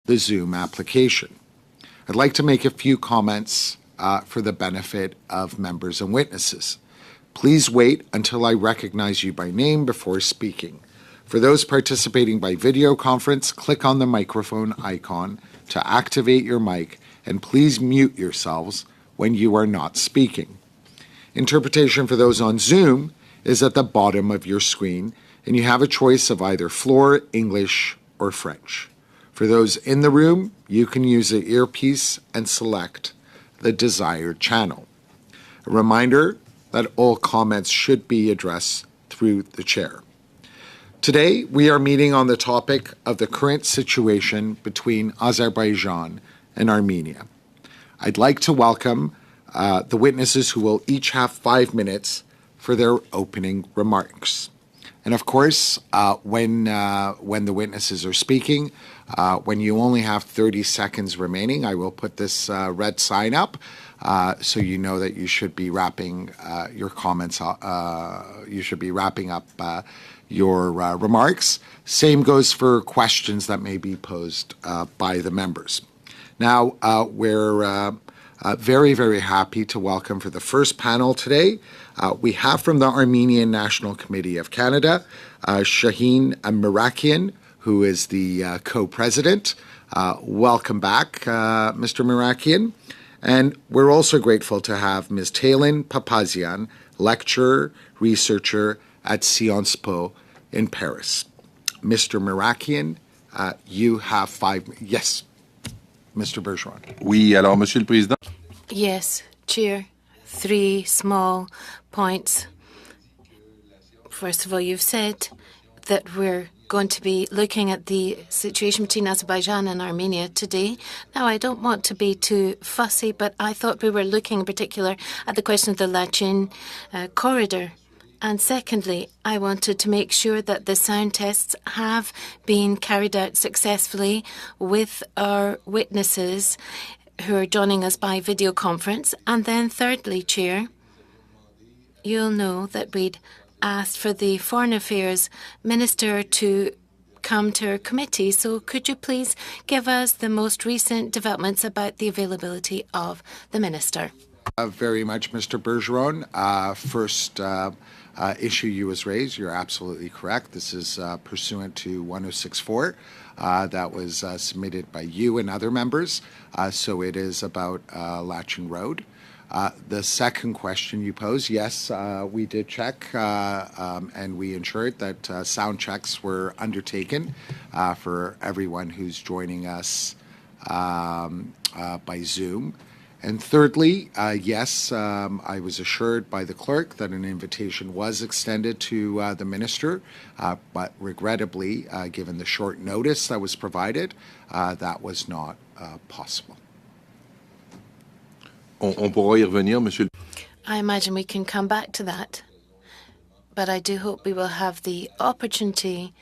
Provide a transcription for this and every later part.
the Zoom application. I'd like to make a few comments for the benefit of members and witnesses. Please wait until I recognize you by name before speaking. For those participating by video conference, click on the microphone icon to activate your mic, and please mute yourselves when you are not speaking. Interpretation for those on Zoom is at the bottom of your screen, and you have a choice of either floor, English, or French. For those in the room, you can use the earpiece and select the desired channel. A reminder that all comments should be addressed through the chair. Today, we are meeting on the topic of the current situation between Azerbaijan and Armenia. I'd like to welcome the witnesses who will each have 5 minutes for their opening remarks. And of course, when the witnesses are speaking, when you only have 30 seconds remaining, I will put this red sign up so you know that you should be wrapping your comments. You should be wrapping up your remarks. Same goes for questions that may be posed by the members. Now, we're very, very happy to welcome for the first panel today. We have from the Armenian National Committee of Canada, Shaheen Mirakian, who is the co-president. Welcome back, Mr. Mirakian. And we're also grateful to have Ms. Taylin Papazian, lecturer, researcher at Sciences Po in Paris. Mr. Mirakian, you have 5 minutes. Yes, Mr. Bergeron. Oui, alors, Monsieur le Président. Yes, Chair. 3 small points. First of all, you've said that we're going to be looking at the situation between Azerbaijan and Armenia today. Now, I don't want to be too fussy, but I thought we were looking in particular at the question of the Lachin corridor. And secondly, I wanted to make sure that the sound tests have been carried out successfully with our witnesses who are joining us by video conference. And then thirdly, Chair, you'll know that we'd asked for the Foreign Affairs Minister to come to our committee. So could you please give us the most recent developments about the availability of the Minister? Very much, Mr. Bergeron. First issue you was raised, you're absolutely correct. This is pursuant to 1064 that was submitted by you and other members. So it is about Lachin Road. The second question you posed, yes, we did check and we ensured that sound checks were undertaken for everyone who's joining us by Zoom. And thirdly, yes, I was assured by the clerk that an invitation was extended to the minister, but regrettably, given the short notice that was provided, that was not possible. On pourra y revenir, Monsieur. I imagine we can come back to that, but I do hope we will have the opportunity,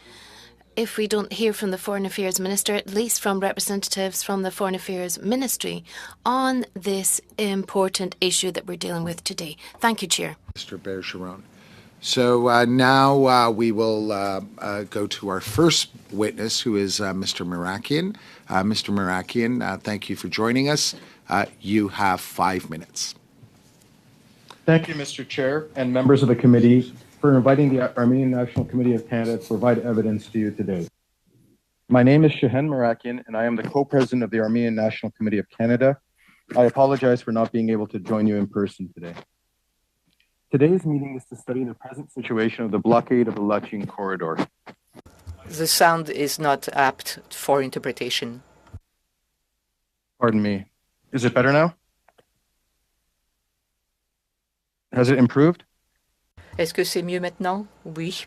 if we don't hear from the Foreign Affairs Minister, at least from representatives from the Foreign Affairs Ministry on this important issue that we're dealing with today. Thank you, Chair. Mr. Bergeron. So now we will go to our first witness, who is Mr. Mirakian. Mr. Mirakian, thank you for joining us. You have 5 minutes. Thank you, Mr. Chair, and members of the committee, for inviting the Armenian National Committee of Canada to provide evidence to you today. My name is Shaheen Mirakian, and I am the co-president of the Armenian National Committee of Canada. I apologize for not being able to join you in person today. Today's meeting is to study the present situation of the blockade of the Lachin corridor. The sound is not apt for interpretation. Pardon me. Is it better now? Has it improved? Est-ce que c'est mieux maintenant? Oui.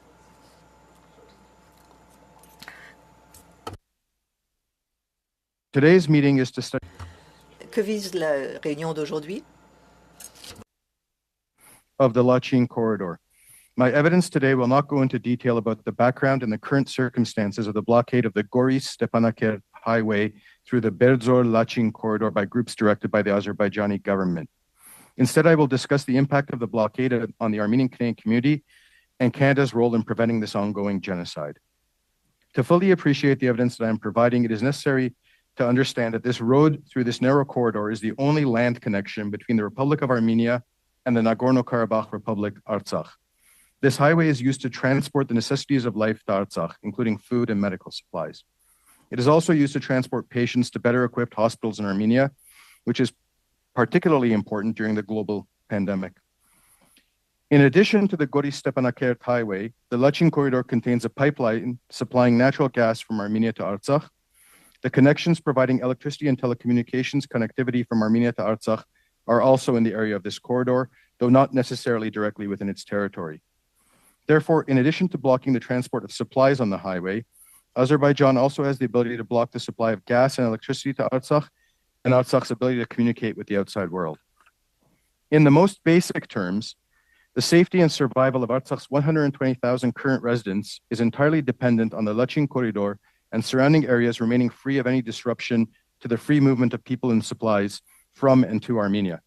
Today's meeting is to study. Que vise la réunion d'aujourd'hui? Of the Lachin corridor. My evidence today will not go into detail about the background and the current circumstances of the blockade of the Goris-Stepanakert highway through the Berdzor-Lachin corridor by groups directed by the Azerbaijani government. Instead, I will discuss the impact of the blockade on the Armenian Canadian community and Canada's role in preventing this ongoing genocide. To fully appreciate the evidence that I am providing, it is necessary to understand that this road through this narrow corridor is the only land connection between the Republic of Armenia and the Nagorno-Karabakh Republic, Artsakh. This highway is used to transport the necessities of life to Artsakh, including food and medical supplies. It is also used to transport patients to better equipped hospitals in Armenia, which is particularly important during the global pandemic. In addition to the Gori-Stepanakert highway, the Lachin corridor contains a pipeline supplying natural gas from Armenia to Artsakh. The connections providing electricity and telecommunications connectivity from Armenia to Artsakh are also in the area of this corridor, though not necessarily directly within its territory. Therefore, in addition to blocking the transport of supplies on the highway, Azerbaijan also has the ability to block the supply of gas and electricity to Artsakh and Artsakh's ability to communicate with the outside world. In the most basic terms, the safety and survival of Artsakh's 120,000 current residents is entirely dependent on the Lachin corridor and surrounding areas remaining free of any disruption to the free movement of people and supplies from and to Armenia.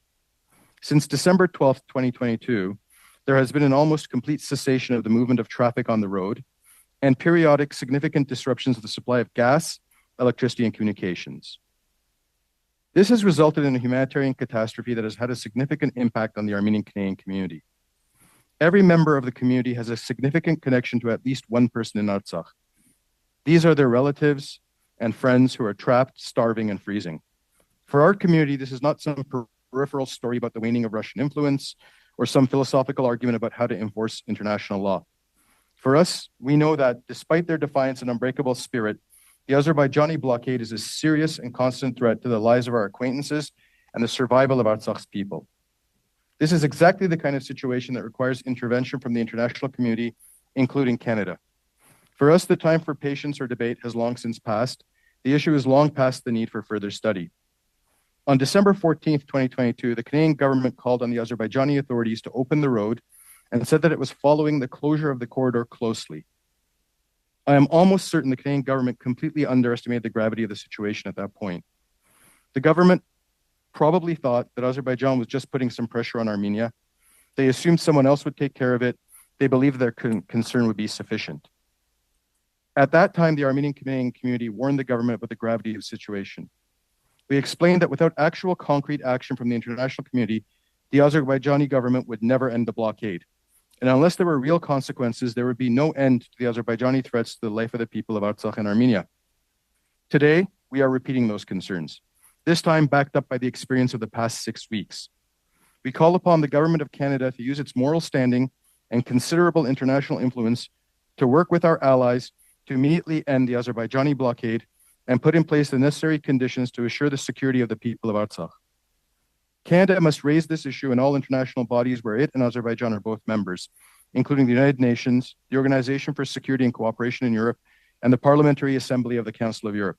Since December 12, 2022, there has been an almost complete cessation of the movement of traffic on the road and periodic significant disruptions of the supply of gas, electricity, and communications. This has resulted in a humanitarian catastrophe that has had a significant impact on the Armenian Canadian community. Every member of the community has a significant connection to at least one person in Artsakh. These are their relatives and friends who are trapped, starving, and freezing. For our community, this is not some peripheral story about the waning of Russian influence or some philosophical argument about how to enforce international law. For us, we know that despite their defiance and unbreakable spirit, the Azerbaijani blockade is a serious and constant threat to the lives of our acquaintances and the survival of Artsakh's people. This is exactly the kind of situation that requires intervention from the international community, including Canada. For us, the time for patience or debate has long since passed. The issue is long past the need for further study. On December 14, 2022, the Canadian government called on the Azerbaijani authorities to open the road and said that it was following the closure of the corridor closely. I am almost certain the Canadian government completely underestimated the gravity of the situation at that point. The government probably thought that Azerbaijan was just putting some pressure on Armenia. They assumed someone else would take care of it. They believed their concern would be sufficient. At that time, the Armenian Canadian community warned the government about the gravity of the situation. We explained that without actual concrete action from the international community, the Azerbaijani government would never end the blockade. And unless there were real consequences, there would be no end to the Azerbaijani threats to the life of the people of Artsakh and Armenia. Today, we are repeating those concerns, this time backed up by the experience of the past 6 weeks. We call upon the Government of Canada to use its moral standing and considerable international influence to work with our allies to immediately end the Azerbaijani blockade and put in place the necessary conditions to assure the security of the people of Artsakh. Canada must raise this issue in all international bodies where it and Azerbaijan are both members, including the United Nations, the Organization for Security and Cooperation in Europe, and the Parliamentary Assembly of the Council of Europe.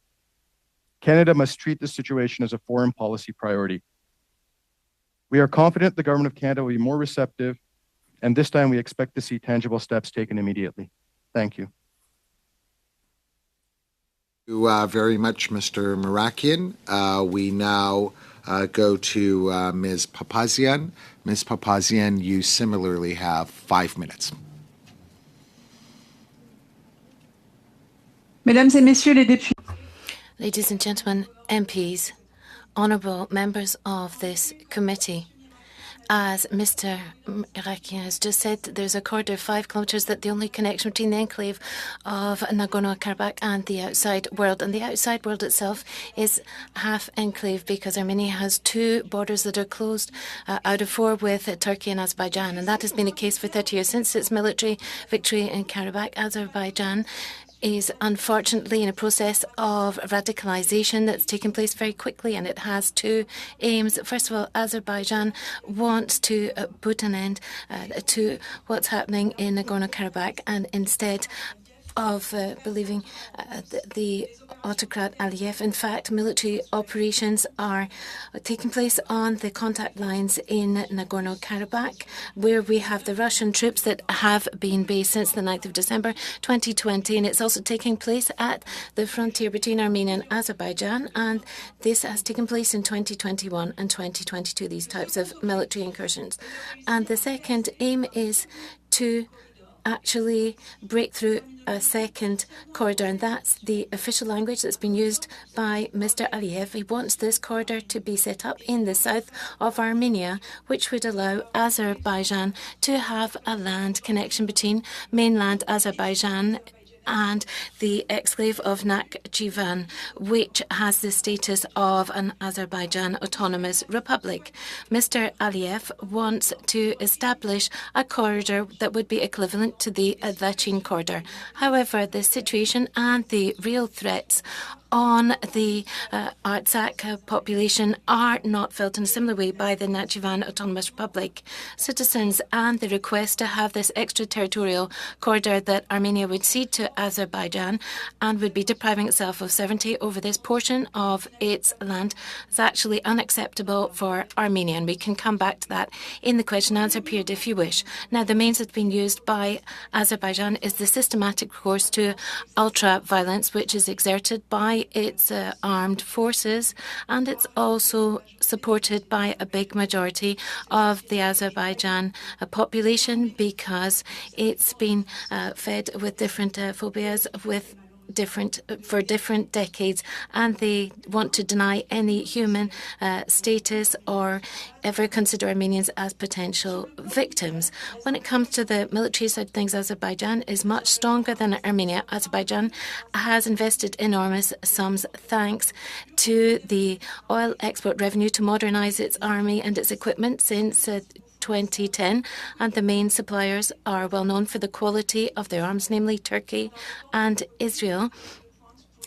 Canada must treat this situation as a foreign policy priority. We are confident the Government of Canada will be more receptive, and this time we expect to see tangible steps taken immediately. Thank you. Thank you very much, Mr. Marakian. We now go to Ms. Papazian. Ms. Papazian, you similarly have 5 minutes. Mesdames et messieurs les députés. Ladies and gentlemen, MPs, honourable members of this committee, as Mr. Marakian has just said, there's a corridor of 5 kilometres that the only connection between the enclave of Nagorno-Karabakh and the outside world. And the outside world itself is half enclave because Armenia has 2 borders that are closed out of 4 with Turkey and Azerbaijan. And that has been the case for 30 years. Since its military victory in Karabakh, Azerbaijan is unfortunately in a process of radicalization that's taken place very quickly, and it has 2 aims. First of all, Azerbaijan wants to put an end to what's happening in Nagorno-Karabakh, and instead of believing the autocrat Aliyev. In fact, military operations are taking place on the contact lines in Nagorno-Karabakh, where we have the Russian troops that have been based since the 9th of December 2020, and it's also taking place at the frontier between Armenia and Azerbaijan, and this has taken place in 2021 and 2022, these types of military incursions. And the second aim is to actually break through a second corridor, and that's the official language that's been used by Mr. Aliyev. He wants this corridor to be set up in the south of Armenia, which would allow Azerbaijan to have a land connection between mainland Azerbaijan and the exclave of Nakhchivan, which has the status of an Azerbaijan autonomous republic. Mr. Aliyev wants to establish a corridor that would be equivalent to the Ardachin corridor. However, the situation and the real threats on the Artsakh population are not felt in a similar way by the Nakhchivan Autonomous Republic citizens, and the request to have this extraterritorial corridor that Armenia would cede to Azerbaijan and would be depriving itself of sovereignty over this portion of its land is actually unacceptable for Armenia, and we can come back to that in the question and answer period if you wish. Now, the means that's been used by Azerbaijan is the systematic recourse to ultra-violence, which is exerted by its armed forces, and it's also supported by a big majority of the Azerbaijan population because it's been fed with different phobias for different decades, and they want to deny any human status or ever consider Armenians as potential victims. When it comes to the military side of things, Azerbaijan is much stronger than Armenia. Azerbaijan has invested enormous sums thanks to the oil export revenue to modernize its army and its equipment since 2010, and the main suppliers are well known for the quality of their arms, namely Turkey and Israel.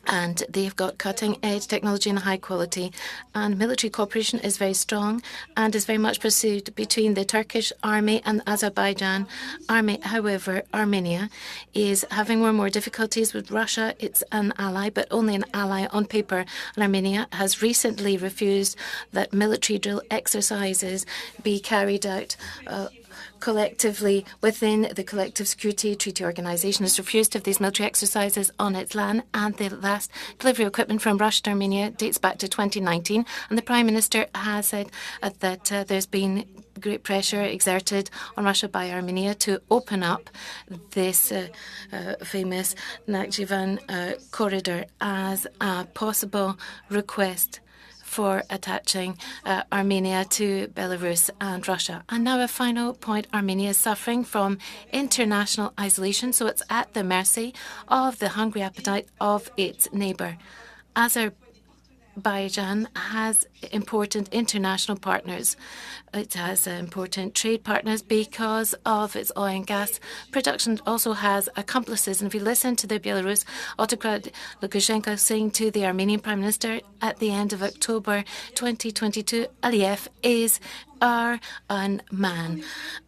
And they've got cutting-edge technology and high quality. And military cooperation is very strong and is very much pursued between the Turkish army and the Azerbaijan army. However, Armenia is having more and more difficulties with Russia. It's an ally, but only an ally on paper. And Armenia has recently refused that military drill exercises be carried out collectively within the Collective Security Treaty Organization. Has refused to have these military exercises on its land, and the last delivery of equipment from Russia to Armenia dates back to 2019. And the Prime Minister has said that there's been great pressure exerted on Russia by Armenia to open up this famous Nakhchivan corridor as a possible request for attaching Armenia to Belarus and Russia. And now a final point. Armenia is suffering from international isolation, so it's at the mercy of the hungry appetite of its neighbour. Azerbaijan has important international partners. It has important trade partners because of its oil and gas production. It also has accomplices. And if you listen to the Belarus autocrat Lukashenko saying to the Armenian Prime Minister at the end of October 2022, Aliyev is our man.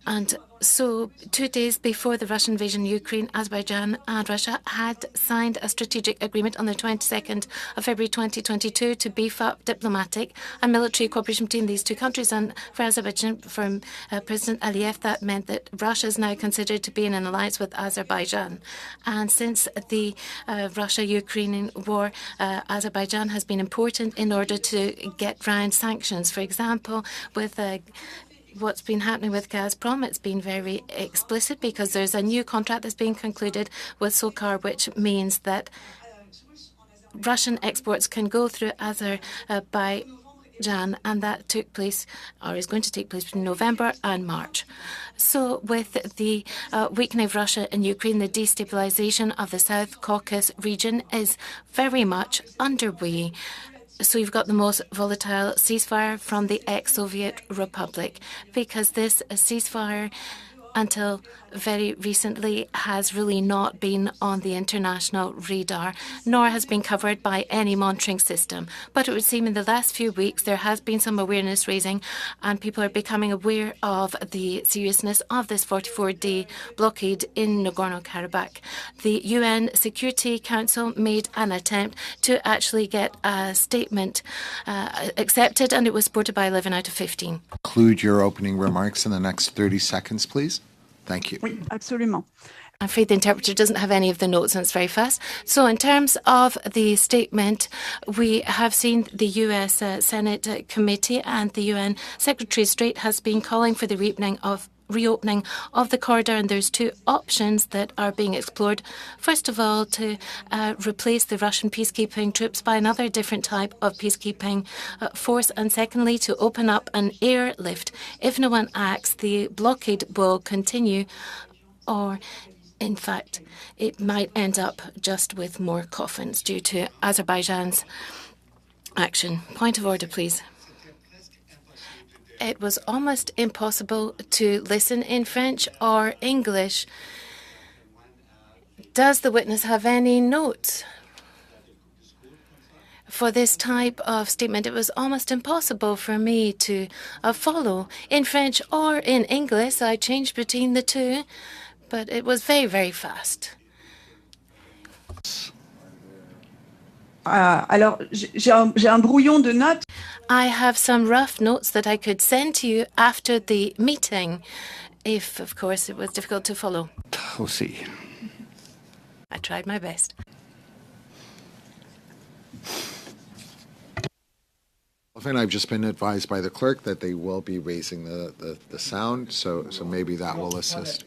And so 2 days before the Russian invasion of Ukraine, Azerbaijan and Russia had signed a strategic agreement on the 22nd of February 2022 to beef up diplomatic and military cooperation between these two countries. And for Azerbaijan, from President Aliyev, that meant that Russia is now considered to be in an alliance with Azerbaijan. And since the Russia-Ukrainian war, Azerbaijan has been important in order to get round sanctions. For example, with what's been happening with Gazprom, it's been very explicit because there's a new contract that's being concluded with Sokar, which means that Russian exports can go through Azerbaijan, and that took place, or is going to take place, between November and March. So with the weakening of Russia and Ukraine, the destabilization of the South Caucasus region is very much underway. So you've got the most volatile ceasefire from the ex-Soviet Republic, because this ceasefire until very recently has really not been on the international radar, nor has been covered by any monitoring system. But it would seem in the last few weeks there has been some awareness raising, and people are becoming aware of the seriousness of this 44-day blockade in Nagorno-Karabakh. The UN Security Council made an attempt to actually get a statement accepted, and it was supported by 11 out of 15. Conclude your opening remarks in the next 30 seconds, please. Thank you. Oui, absolument. I'm afraid the interpreter doesn't have any of the notes, and it's very fast. So in terms of the statement, we have seen the U.S. Senate Committee and the UN Secretary of State has been calling for the reopening of reopening of the corridor, and there's two options that are being explored. First of all, to replace the Russian peacekeeping troops by another different type of peacekeeping force, and secondly, to open up an airlift. If no one acts, the blockade will continue, or in fact, it might end up just with more coffins due to Azerbaijan's action. Point of order, please. It was almost impossible to listen in French or English. Does the witness have any notes? For this type of statement, it was almost impossible for me to follow in French or in English. I changed between the two, but it was very, very fast. Alors, j'ai un brouillon de notes. I have some rough notes that I could send to you after the meeting, if, of course, it was difficult to follow. Aussi. I tried my best. I've just been advised by the clerk that they will be raising the sound, so maybe that will assist.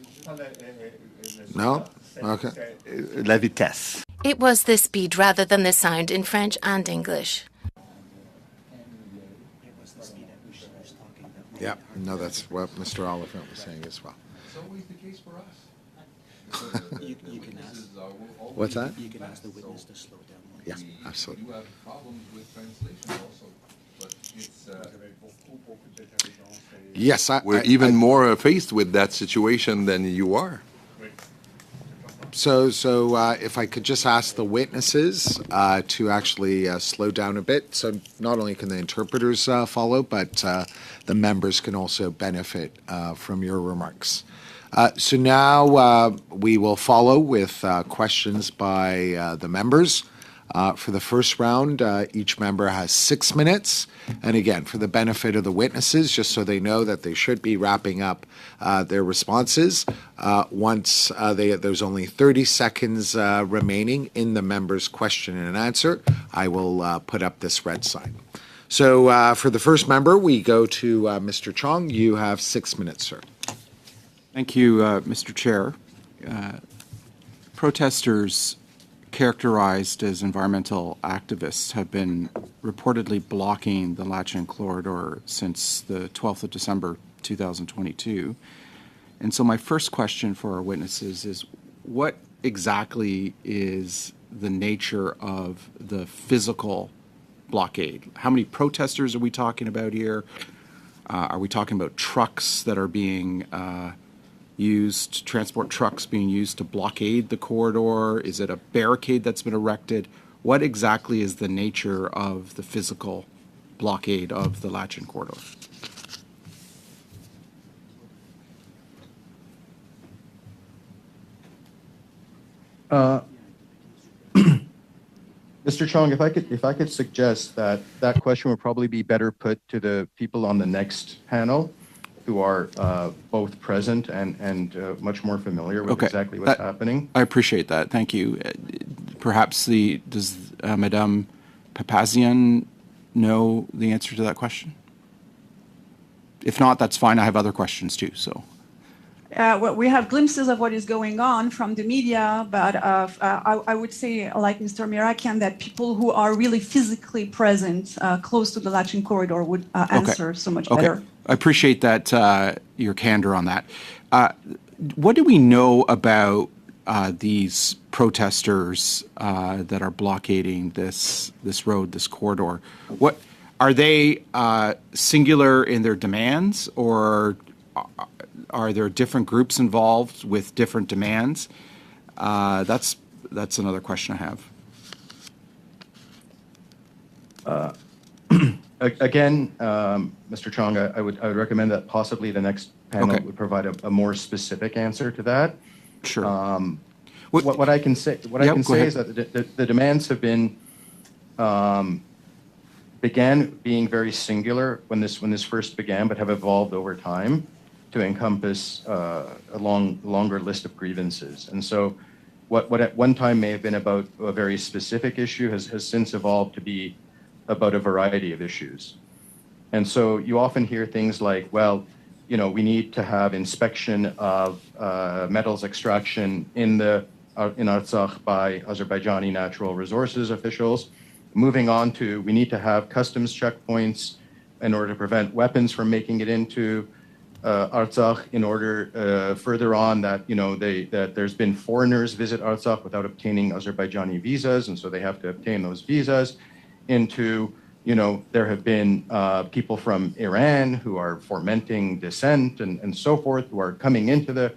No? Okay. La vitesse. It was the speed rather than the sound in French and English. Yeah, no, that's what Mr. Oliphant was saying as well. It's always the case for us. You can ask. What's that? You can ask the witness to slow down. Yeah, absolutely. You have problems with translation also, but it's... Yes, We're even more faced with that situation than you are. So if I could just ask the witnesses to actually slow down a bit, so not only can the interpreters follow, but the members can also benefit from your remarks. So now we will follow with questions by the members. For the first round, each member has 6 minutes. And again, for the benefit of the witnesses, just so they know that they should be wrapping up their responses, once there's only 30 seconds remaining in the member's question and answer, I will put up this red sign. So for the first member, we go to Mr. Chong. You have 6 minutes, sir. Thank you, Mr. Chair. Protesters characterized as environmental activists have been reportedly blocking the Lachin corridor since the 12th of December 2022. And so my first question for our witnesses is, what exactly is the nature of the physical blockade? How many protesters are we talking about here? Are we talking about trucks that are being used, transport trucks being used to blockade the corridor? Is it a barricade that's been erected? What exactly is the nature of the physical blockade of the Lachin corridor? Mr. Chong, if I could suggest that question would probably be better put to the people on the next panel, who are both present and much more familiar with exactly what's happening. I appreciate that. Thank you. Perhaps does Madame Papazian know the answer to that question? If not, that's fine. I have other questions too. So. Well, we have glimpses of what is going on from the media, but I would say, like Mr. Mirakian, that people who are really physically present close to the Lachin corridor would answer so much better. I appreciate that, your candor on that. What do we know about these protesters that are blockading this road, this corridor? What are they singular in their demands, or are there different groups involved with different demands? That's another question I have. Again, Mr. Chong, I would recommend that possibly the next panel would provide a more specific answer to that. Sure. What I can say is that the demands have been began being very singular when this first began, but have evolved over time to encompass a longer list of grievances. And so what at one time may have been about a very specific issue has since evolved to be about a variety of issues. And so you often hear things like, well, we need to have inspection of metals extraction in Artsakh by Azerbaijani natural resources officials. Moving on to, we need to have customs checkpoints in order to prevent weapons from making it into Artsakh. In order further on that that there's been foreigners visit Artsakh without obtaining Azerbaijani visas, and so they have to obtain those visas. Into there have been people from Iran who are fomenting dissent and so forth, who are coming into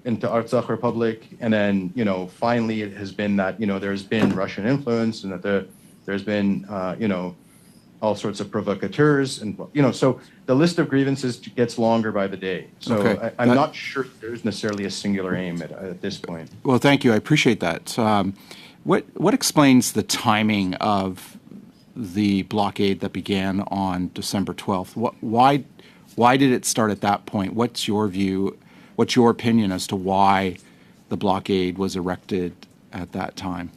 Artsakh Republic, and then finally it has been that there's been Russian influence, and that there's been all sorts of provocateurs, and so the list of grievances gets longer by the day. So Okay. I'm not sure there's necessarily a singular aim at this point. Well, thank you. I appreciate that. What explains the timing of the blockade that began on December 12th? Why did it start at that point? What's your view? What's your opinion as to why the blockade was erected at that time?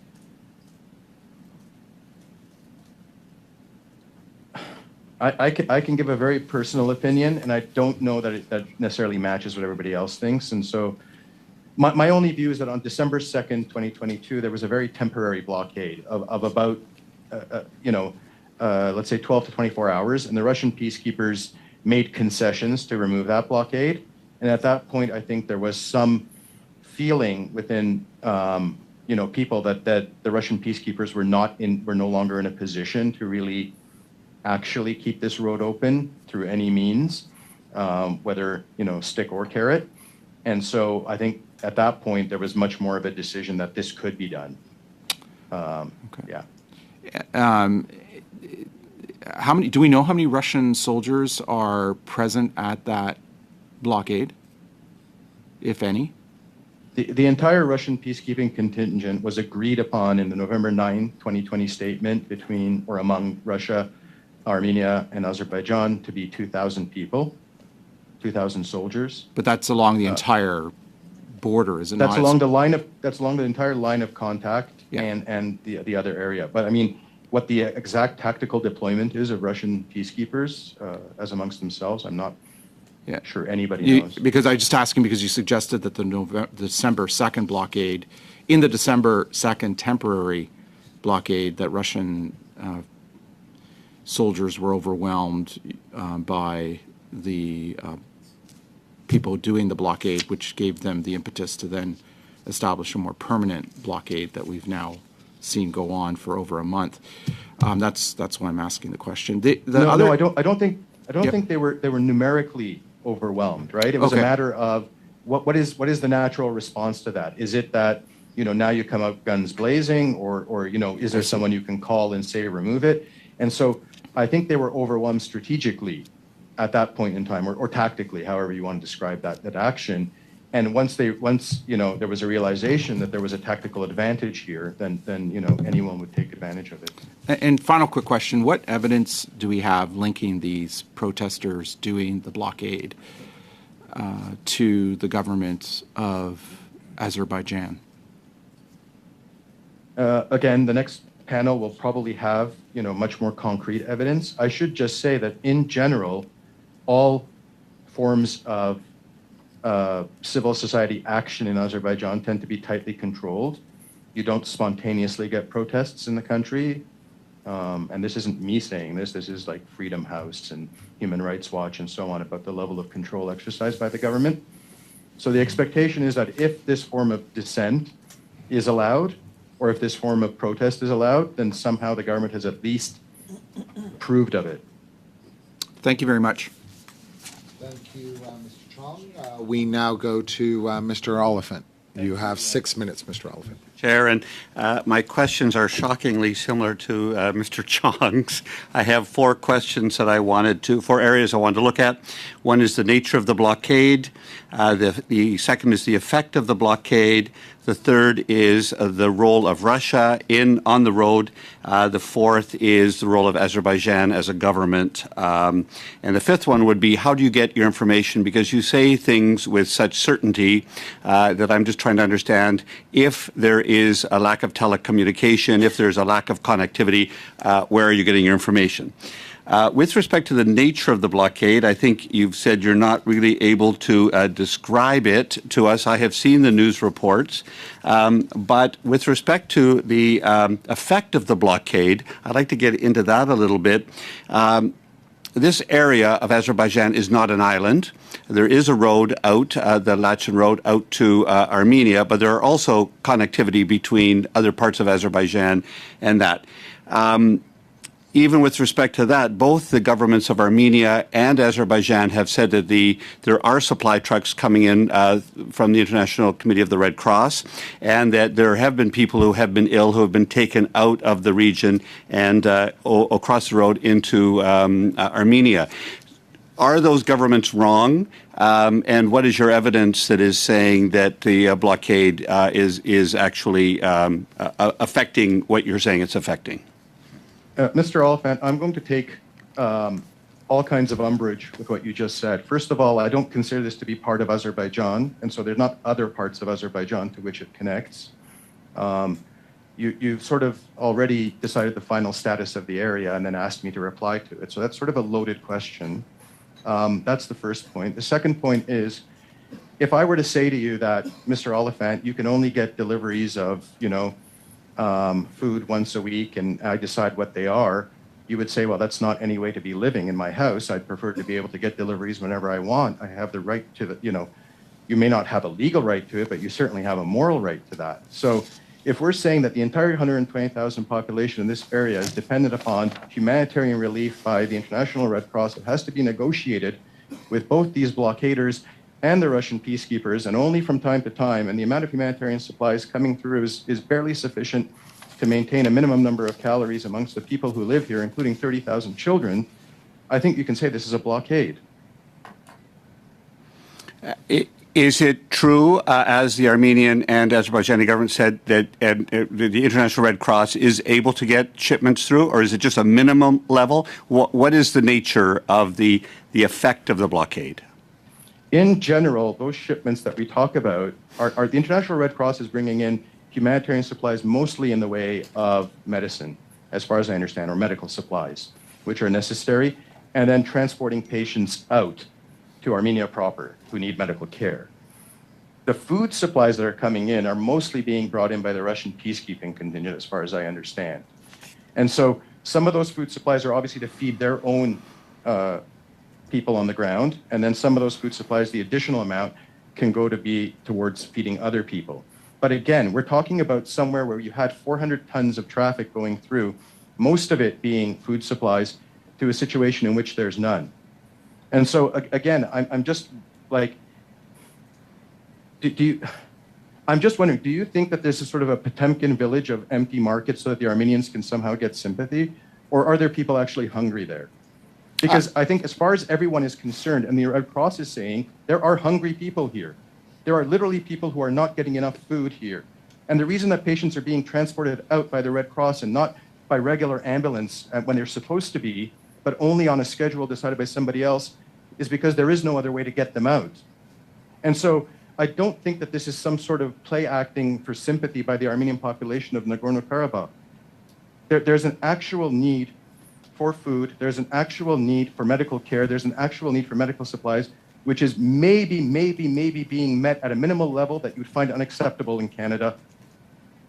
I can give a very personal opinion, and I don't know that that necessarily matches what everybody else thinks. And so my only view is that on December 2nd, 2022, there was a very temporary blockade of about, let's say 12 to 24 hours, and the Russian peacekeepers made concessions to remove that blockade. And at that point, I think there was some feeling within, people that the Russian peacekeepers were no longer in a position to really actually keep this road open through any means, whether stick or carrot. And so I think at that point there was much more of a decision that this could be done. Yeah. Do we know how many Russian soldiers are present at that blockade, if any? The entire Russian peacekeeping contingent was agreed upon in the November 9, 2020 statement between or among Russia, Armenia, and Azerbaijan to be 2,000 people, 2,000 soldiers. But that's along the entire border, is it That's not? along the entire line of contact, yeah, and the other area. But I mean, what the exact tactical deployment is of Russian peacekeepers as amongst themselves, I'm not sure anybody knows. Because I just asking because you suggested that the December 2nd blockade, in the December 2nd temporary blockade, that Russian soldiers were overwhelmed by the people doing the blockade, which gave them the impetus to then establish a more permanent blockade that we've now seen go on for over a month. That's why I'm asking the question. No, I don't think they were numerically overwhelmed, right? It was a matter of what is the natural response to that? Is it that now you come out guns blazing, or is there someone you can call and say remove it? And so I think they were overwhelmed strategically at that point in time, or tactically, however you want to describe that action. And once there was a realization that there was a tactical advantage here, then anyone would take advantage of it. And final quick question: what evidence do we have linking these protesters doing the blockade to the government of Azerbaijan? Again, the next panel will probably have much more concrete evidence. I should just say that in general, all forms of civil society action in Azerbaijan tend to be tightly controlled. You don't spontaneously get protests in the country. And this isn't me saying this. This is like Freedom House and Human Rights Watch and so on about the level of control exercised by the government. So the expectation is that if this form of dissent is allowed, or if this form of protest is allowed, then somehow the government has at least approved of it. Thank you very much. Thank you, Mr. Chong. We now go to Mr. Oliphant. You have 6 minutes, Mr. Oliphant. Chair, and my questions are shockingly similar to Mr. Chong's. I have four areas I wanted to look at. One is the nature of the blockade. The second is the effect of the blockade. The third is the role of Russia on the road. The fourth is the role of Azerbaijan as a government. And the fifth one would be, how do you get your information? Because you say things with such certainty that I'm just trying to understand if there is a lack of telecommunication, if there's a lack of connectivity, where are you getting your information? With respect to the nature of the blockade, I think you've said you're not really able to describe it to us. I have seen the news reports. But with respect to the effect of the blockade, I'd like to get into that a little bit. This area of Azerbaijan is not an island. There is a road out, the Lachen Road, out to Armenia, but there are also connectivity between other parts of Azerbaijan and that. Even with respect to that, both the governments of Armenia and Azerbaijan have said that there are supply trucks coming in from the International Committee of the Red Cross, and that there have been people who have been ill who have been taken out of the region and across the road into Armenia. Are those governments wrong? And what is your evidence that is saying that the blockade is actually affecting what you're saying it's affecting? Mr. Oliphant, I'm going to take all kinds of umbrage with what you just said. First of all, I don't consider this to be part of Azerbaijan, and so there's not other parts of Azerbaijan to which it connects. You've sort of already decided the final status of the area and then asked me to reply to it. So that's sort of a loaded question. That's the first point. The second point is, if I were to say to you that, Mr. Oliphant, you can only get deliveries of, food once a week and I decide what they are, you would say, well, that's not any way to be living in my house. I'd prefer to be able to get deliveries whenever I want. I have the right to you may not have a legal right to it, but you certainly have a moral right to that. So if we're saying that the entire 120,000 population in this area is dependent upon humanitarian relief by the International Red Cross, it has to be negotiated with both these blockaders and the Russian peacekeepers, and only from time to time, and the amount of humanitarian supplies coming through is barely sufficient to maintain a minimum number of calories amongst the people who live here, including 30,000 children, I think you can say this is a blockade. Is it true, as the Armenian and Azerbaijani government said, that the International Red Cross is able to get shipments through, or is it just a minimum level? What is the nature of the effect of the blockade? In general, those shipments that we talk about are the International Red Cross is bringing in humanitarian supplies mostly in the way of medicine, as far as I understand, or medical supplies, which are necessary, and then transporting patients out to Armenia proper who need medical care. The food supplies that are coming in are mostly being brought in by the Russian peacekeeping contingent, as far as I understand. And so some of those food supplies are obviously to feed their own people on the ground, and then some of those food supplies, the additional amount, can go towards feeding other people. But again, we're talking about somewhere where you had 400 tons of traffic going through, most of it being food supplies, to a situation in which there's none. And so again, I'm just like, I'm just wondering, do you think that this is sort of a Potemkin village of empty markets so that the Armenians can somehow get sympathy? Or are there people actually hungry there? Because I think as far as everyone is concerned, and the Red Cross is saying, there are hungry people here. There are literally people who are not getting enough food here. And the reason that patients are being transported out by the Red Cross and not by regular ambulance when they're supposed to be, but only on a schedule decided by somebody else, is because there is no other way to get them out. And so I don't think that this is some sort of play acting for sympathy by the Armenian population of Nagorno-Karabakh. There's an actual need for food, there's an actual need for medical care, there's an actual need for medical supplies, which is maybe being met at a minimal level that you would find unacceptable in Canada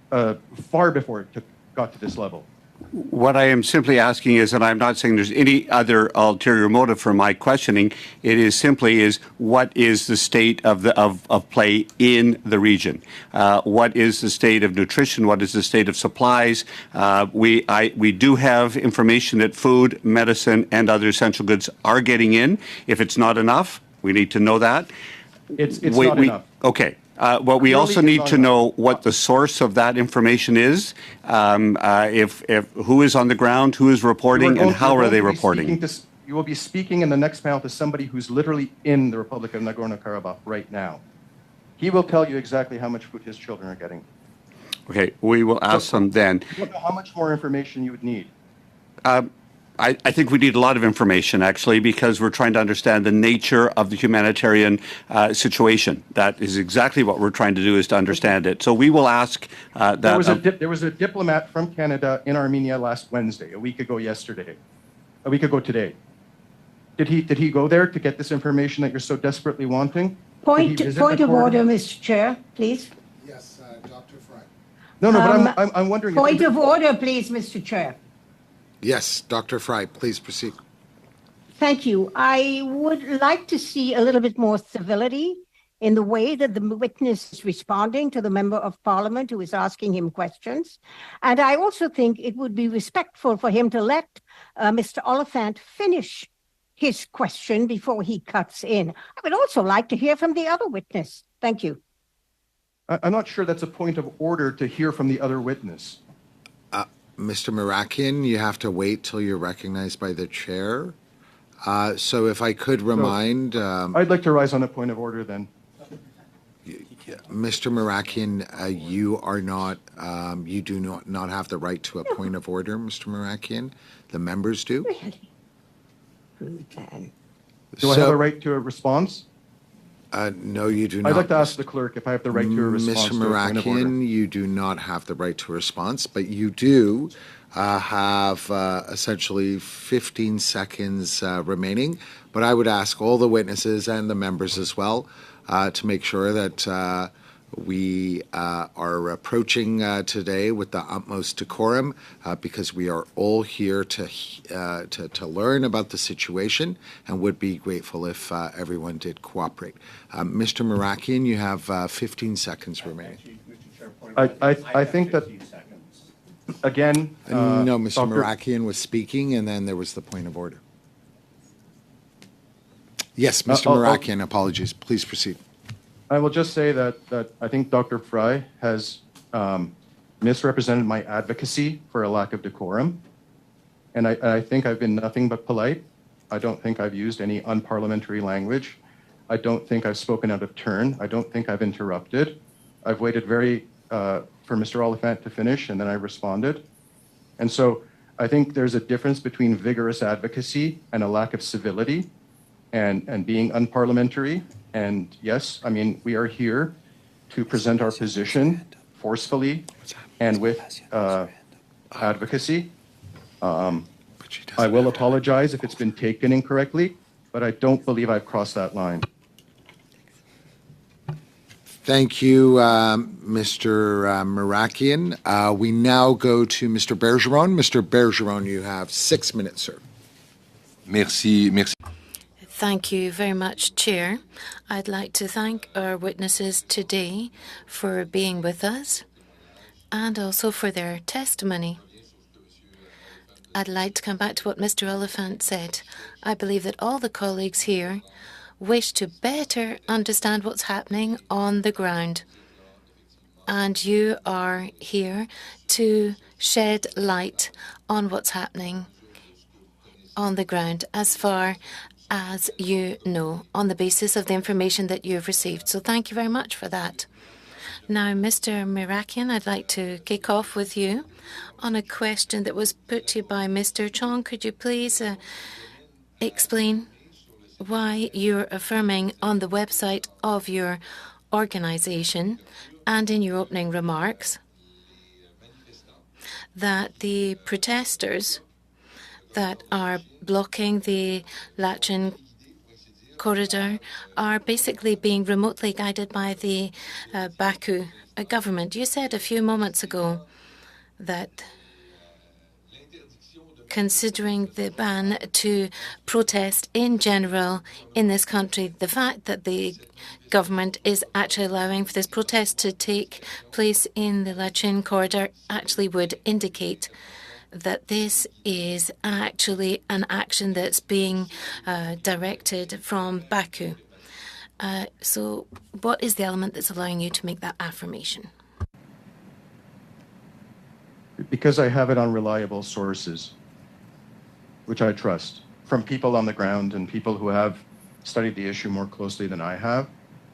far before it got to this level. What I am simply asking is, and I'm not saying there's any other ulterior motive for my questioning, it is simply what is the state of play in the region? What is the state of nutrition? What is the state of supplies? We do have information that food, medicine, and other essential goods are getting in. If it's not enough, we need to know that. It's not enough. Okay. But we also need to know what the source of that information is, if who is on the ground, who is reporting, and how are they reporting. You will be speaking in the next panel to somebody who's literally in the Republic of Nagorno-Karabakh right now. He will tell you exactly how much food his children are getting. Okay, we will ask them then. How much more information you would need? I think we need a lot of information, actually, because we're trying to understand the nature of the humanitarian situation. That is exactly what we're trying to do, is to understand it. So we will ask that. There was a diplomat from Canada in Armenia last Wednesday, a week ago yesterday. a week ago today. Did he go there to get this information that you're so desperately wanting? Point of order, Mr. Chair, please. Yes, Dr. Fry. No, but I'm wondering. Point of order, please, Mr. Chair. Yes, Dr. Fry, please proceed. Thank you. I would like to see a little bit more civility in the way that the witness is responding to the member of parliament who is asking him questions. And I also think it would be respectful for him to let Mr. Oliphant finish his question before he cuts in. I would also like to hear from the other witness. Thank you. I'm not sure that's a point of order to hear from the other witness. Mr. Mirakian, you have to wait till you're recognized by the chair. So if I could remind... I'd like to rise on a point of order then. Mr. Mirakian, you are not, you do not have the right to a point of order, Mr. Mirakian. The members do. Really? Rude man. Do I have a right to a response? No, you do not. I'd like to ask the clerk if I have the right to a response. Mr. To a point of order. Mirakian, you do not have the right to a response, but you do have essentially 15 seconds remaining. But I would ask all the witnesses and the members as well to make sure that we are approaching today with the utmost decorum because we are all here to learn about the situation and would be grateful if everyone did cooperate. Mr. Mirakian, you have 15 seconds remaining. I think that, again... no, Mr. Mirakian was speaking and then there was the point of order. Yes, Mr. Mirakian, apologies. Please proceed. I will just say that I think Dr. Fry has misrepresented my advocacy for a lack of decorum. And I think I've been nothing but polite. I don't think I've used any unparliamentary language. I don't think I've spoken out of turn. I don't think I've interrupted. I've waited for Mr. Oliphant to finish and then I responded. And so I think there's a difference between vigorous advocacy and a lack of civility and being unparliamentary. And yes, I mean, we are here to present our position forcefully and with advocacy. I will apologize if it's been taken incorrectly, but I don't believe I've crossed that line. Thank you, Mr. Mirakian. We now go to Mr. Bergeron. Mr. Bergeron, you have 6 minutes, sir. Merci. Thank you very much, Chair. I'd like to thank our witnesses today for being with us and also for their testimony. I'd like to come back to what Mr. Oliphant said. I believe that all the colleagues here wish to better understand what's happening on the ground. And you are here to shed light on what's happening on the ground as far as you know, on the basis of the information that you've received. So thank you very much for that. Now, Mr. Mirakian, I'd like to kick off with you on a question that was put to you by Mr. Chong. Could you please explain why you're affirming on the website of your organization and in your opening remarks that the protesters that are blocking the Lachin corridor are basically being remotely guided by the Baku government? You said a few moments ago that considering the ban to protest in general in this country, the fact that the government is actually allowing for this protest to take place in the Lachin corridor actually would indicate that this is actually an action that's being directed from Baku. So what is the element that's allowing you to make that affirmation? Because I have it on reliable sources, which I trust, from people on the ground and people who have studied the issue more closely than I have,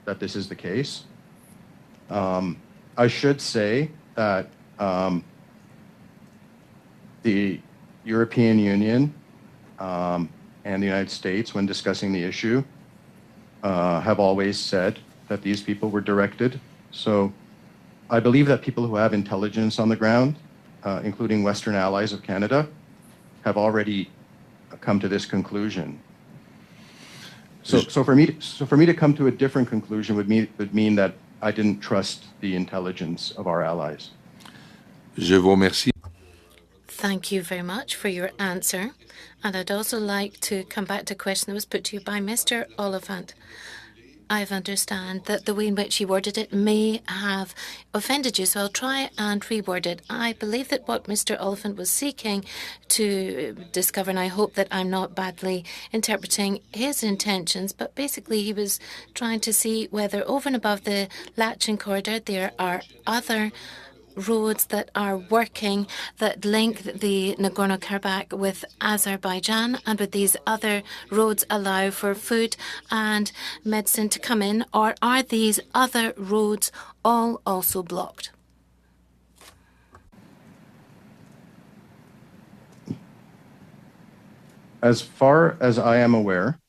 that this is the case. I should say that the European Union and the United States, when discussing the issue, have always said that these people were directed. So I believe that people who have intelligence on the ground, including Western allies of Canada, have already come to this conclusion. So for me to come to a different conclusion would mean that I didn't trust the intelligence of our allies. Je vous remercie. Thank you very much for your answer. And I'd also like to come back to a question that was put to you by Mr. Oliphant. I understand that the way in which he worded it may have offended you, so I'll try and reword it. I believe that what Mr. Oliphant was seeking to discover, and I hope that I'm not badly interpreting his intentions, but basically he was trying to see whether over and above the Lachin corridor there are other roads that are working that link the Nagorno-Karabakh with Azerbaijan, and would these other roads allow for food and medicine to come in, or are these other roads all also blocked? As far as I am aware,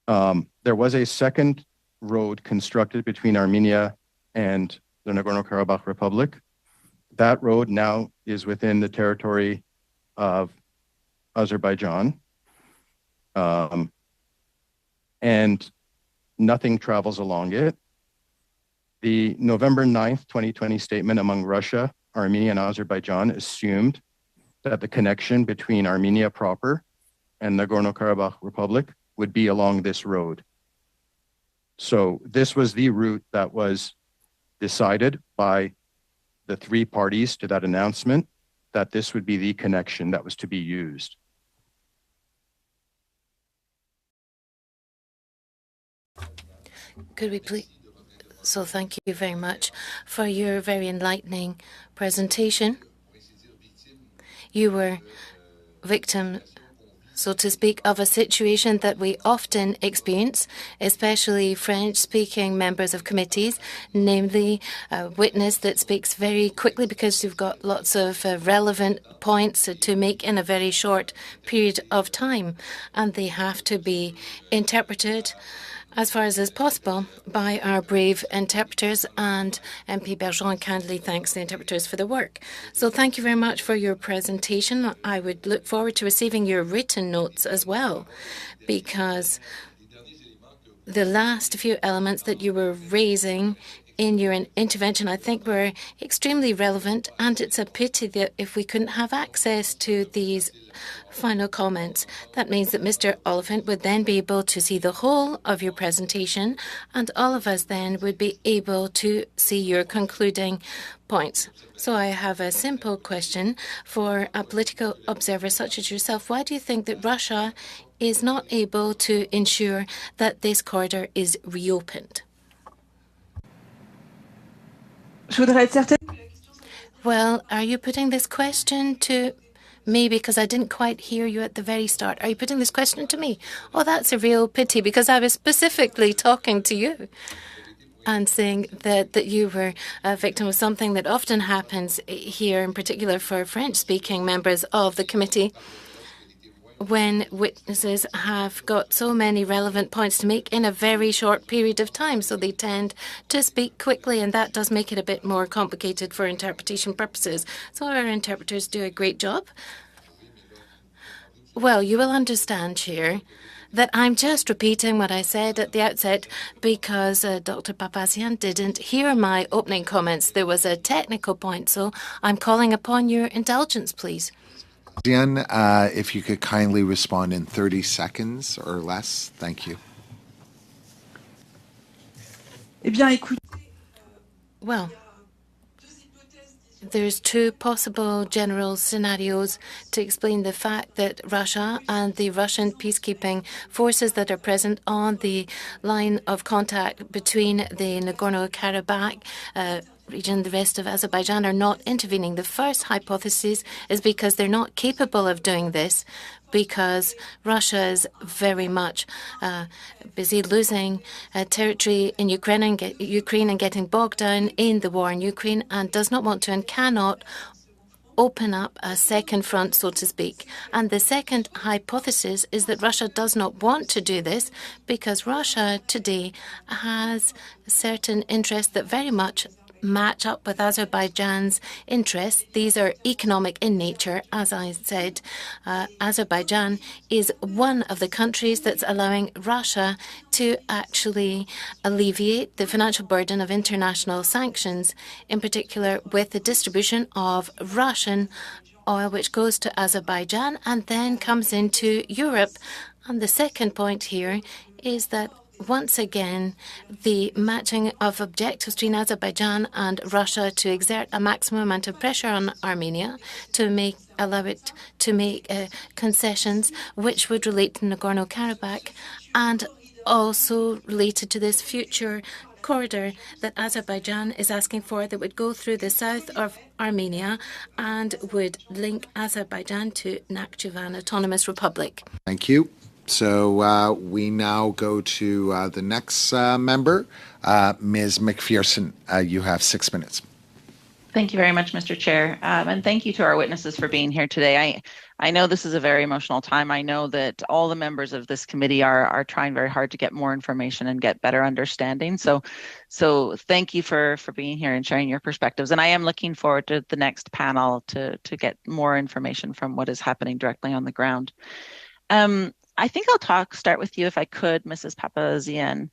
there was a second road constructed between Armenia and the Nagorno-Karabakh Republic. That road now is within the territory of Azerbaijan, and nothing travels along it. The November 9th, 2020 statement among Russia, Armenia, and Azerbaijan assumed that the connection between Armenia proper and Nagorno-Karabakh Republic would be along this road. So this was the route that was decided by the three parties to that announcement, that this would be the connection that was to be used. Could we please? So thank you very much for your very enlightening presentation. You were victim, so to speak, of a situation that we often experience, especially French-speaking members of committees, namely a witness that speaks very quickly because you've got lots of relevant points to make in a very short period of time, and they have to be interpreted as far as is possible by our brave interpreters, and MP Bergeron kindly thanks the interpreters for the work. So thank you very much for your presentation. I would look forward to receiving your written notes as well, because the last few elements that you were raising in your intervention, I think, were extremely relevant, and it's a pity that if we couldn't have access to these final comments. That means that Mr. Oliphant would then be able to see the whole of your presentation, and all of us then would be able to see your concluding points. So I have a simple question for a political observer such as yourself. Why do you think that Russia is not able to ensure that this corridor is reopened? Well, are you putting this question to me? Because I didn't quite hear you at the very start. Are you putting this question to me? Oh, that's a real pity, because I was specifically talking to you and saying that you were a victim of something that often happens here, in particular for French-speaking members of the committee, when witnesses have got so many relevant points to make in a very short period of time. So they tend to speak quickly, and that does make it a bit more complicated for interpretation purposes. So our interpreters do a great job. Well, you will understand, Chair, that I'm just repeating what I said at the outset because Dr. Papazian didn't hear my opening comments. There was a technical point, so I'm calling upon your indulgence, please. If you could kindly respond in 30 seconds or less. Thank you. Well, there's two possible general scenarios to explain the fact that Russia and the Russian peacekeeping forces that are present on the line of contact between the Nagorno-Karabakh region, the rest of Azerbaijan, are not intervening. The first hypothesis is because they're not capable of doing this, because Russia is very much busy losing territory in Ukraine and getting bogged down in the war in Ukraine, and does not want to and cannot open up a second front, so to speak. And the second hypothesis is that Russia does not want to do this because Russia today has certain interests that very much match up with Azerbaijan's interests. These are economic in nature. As I said, Azerbaijan is one of the countries that's allowing Russia to actually alleviate the financial burden of international sanctions, in particular with the distribution of Russian oil, which goes to Azerbaijan and then comes into Europe. And the second point here is that once again, the matching of objectives between Azerbaijan and Russia to exert a maximum amount of pressure on Armenia to allow it to make concessions which would relate to Nagorno-Karabakh and also related to this future corridor that Azerbaijan is asking for that would go through the south of Armenia and would link Azerbaijan to Nakhchivan Autonomous Republic. Thank you. So we now go to the next member, Ms. McPherson. You have 6 minutes. Thank you very much, Mr. Chair. And thank you to our witnesses for being here today. I know this is a very emotional time. I know that all the members of this committee are trying very hard to get more information and get better understanding. So thank you for being here and sharing your perspectives. And I am looking forward to the next panel to get more information from what is happening directly on the ground. I think I'll start with you if I could, Mrs. Papazian.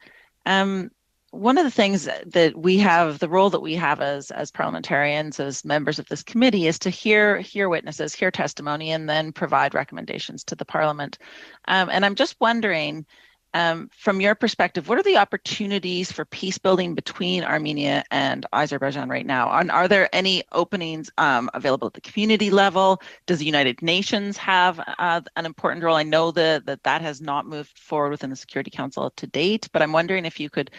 One of the things that we have, the role that we have as parliamentarians, as members of this committee, is to hear witnesses, hear testimony, and then provide recommendations to the Parliament. And I'm just wondering, from your perspective, what are the opportunities for peace building between Armenia and Azerbaijan right now? Are there any openings available at the community level? Does the United Nations have an important role? I know that has not moved forward within the Security Council to date, but I'm wondering if you could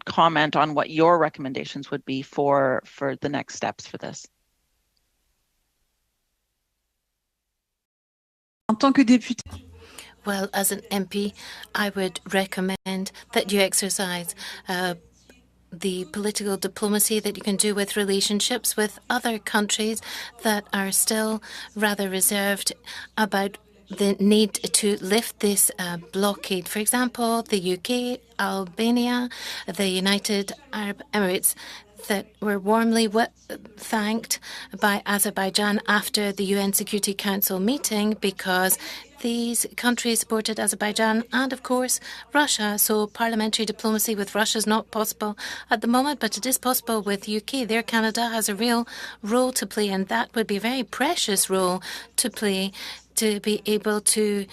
comment on what your recommendations would be for the next steps for this. En tant que député. Well, as an MP, I would recommend that you exercise the political diplomacy that you can do with relationships with other countries that are still rather reserved about the need to lift this blockade. For example, the UK, Albania, the United Arab Emirates, that were warmly thanked by Azerbaijan after the UN Security Council meeting because these countries supported Azerbaijan and, of course, Russia. So parliamentary diplomacy with Russia is not possible at the moment, but it is possible with UK. There, Canada has a real role to play, and that would be a very precious role to play, to be able to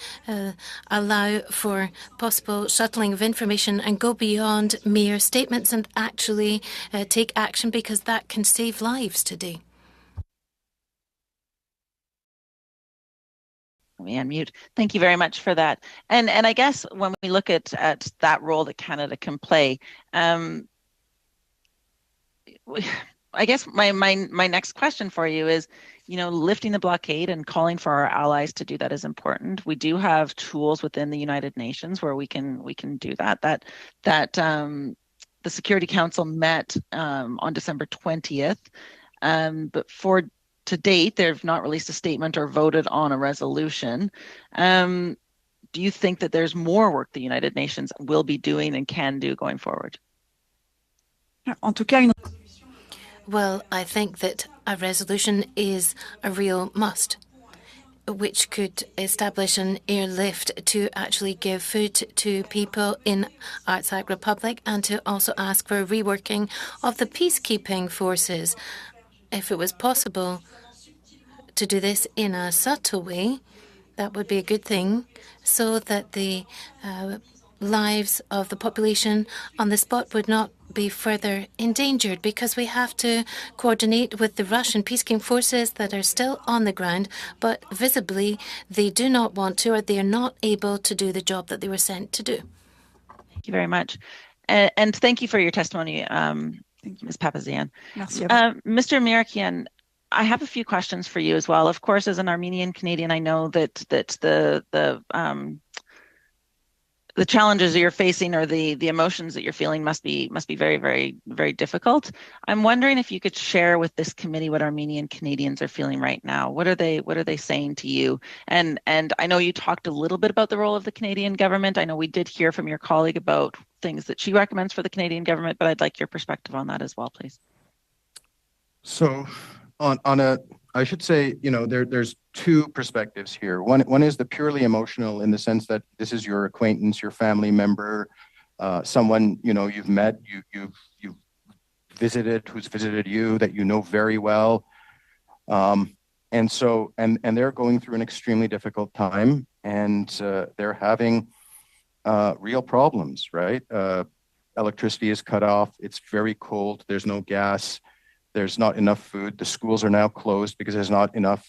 allow for possible shuttling of information and go beyond mere statements and actually take action, because that can save lives today. Let me unmute. Thank you very much for that. And I guess when we look at that role that Canada can play, I guess my next question for you is, lifting the blockade and calling for our allies to do that is important. We do have tools within the United Nations where we can do that. The Security Council met on December 20th, but to date, they've not released a statement or voted on a resolution. Do you think that there's more work the United Nations will be doing and can do going forward? Well, I think that a resolution is a real must, which could establish an airlift to actually give food to people in Artsakh Republic and to also ask for a reworking of the peacekeeping forces. If it was possible to do this in a subtle way, that would be a good thing, so that the lives of the population on the spot would not be further endangered, because we have to coordinate with the Russian peacekeeping forces that are still on the ground, but visibly they do not want to, or they are not able to do the job that they were sent to do. Thank you very much. And thank you for your testimony, Ms. Papazian. Mr. Mirakian, I have a few questions for you as well. Of course, as an Armenian Canadian, I know that the challenges that you're facing or the emotions that you're feeling must be very, very, very difficult. I'm wondering if you could share with this committee what Armenian Canadians are feeling right now. What are they saying to you? And I know you talked a little bit about the role of the Canadian government. I know we did hear from your colleague about things that she recommends for the Canadian government, but I'd like your perspective on that as well, please. So I should say, there's two perspectives here. One is the purely emotional, in the sense that this is your acquaintance, your family member, someone, you've met, you've visited, who's visited you, that you know very well. And they're going through an extremely difficult time, and they're having real problems, right? Electricity is cut off. It's very cold. There's no gas. There's not enough food. The schools are now closed because there's not enough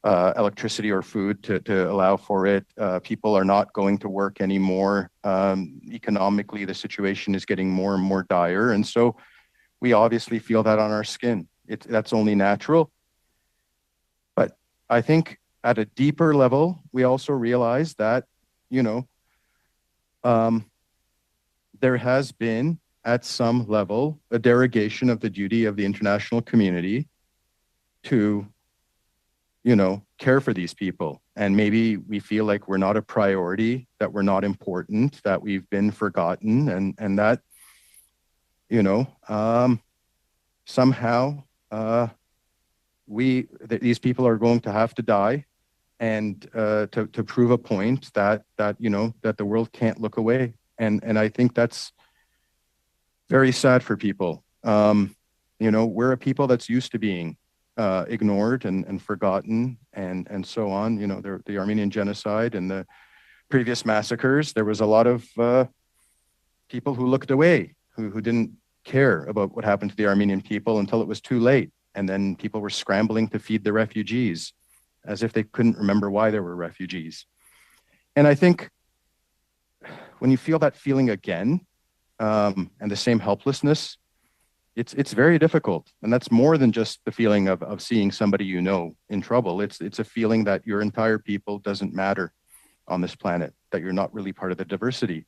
electricity or food to allow for it. People are not going to work anymore. Economically, the situation is getting more and more dire. And so we obviously feel that on our skin. That's only natural. But I think at a deeper level, we also realize that, there has been, at some level, a derogation of the duty of the international community to, care for these people. And maybe we feel like we're not a priority, that we're not important, that we've been forgotten, and that, somehow these people are going to have to die, and to prove a point that the world can't look away. And I think that's very sad for people. We're a people that's used to being ignored and forgotten and so on. The Armenian genocide and the previous massacres, there was a lot of people who looked away, who didn't care about what happened to the Armenian people until it was too late. And then people were scrambling to feed the refugees, as if they couldn't remember why there were refugees. And I think when you feel that feeling again, and the same helplessness, it's very difficult. And that's more than just the feeling of seeing somebody in trouble. It's a feeling that your entire people doesn't matter on this planet, that you're not really part of the diversity.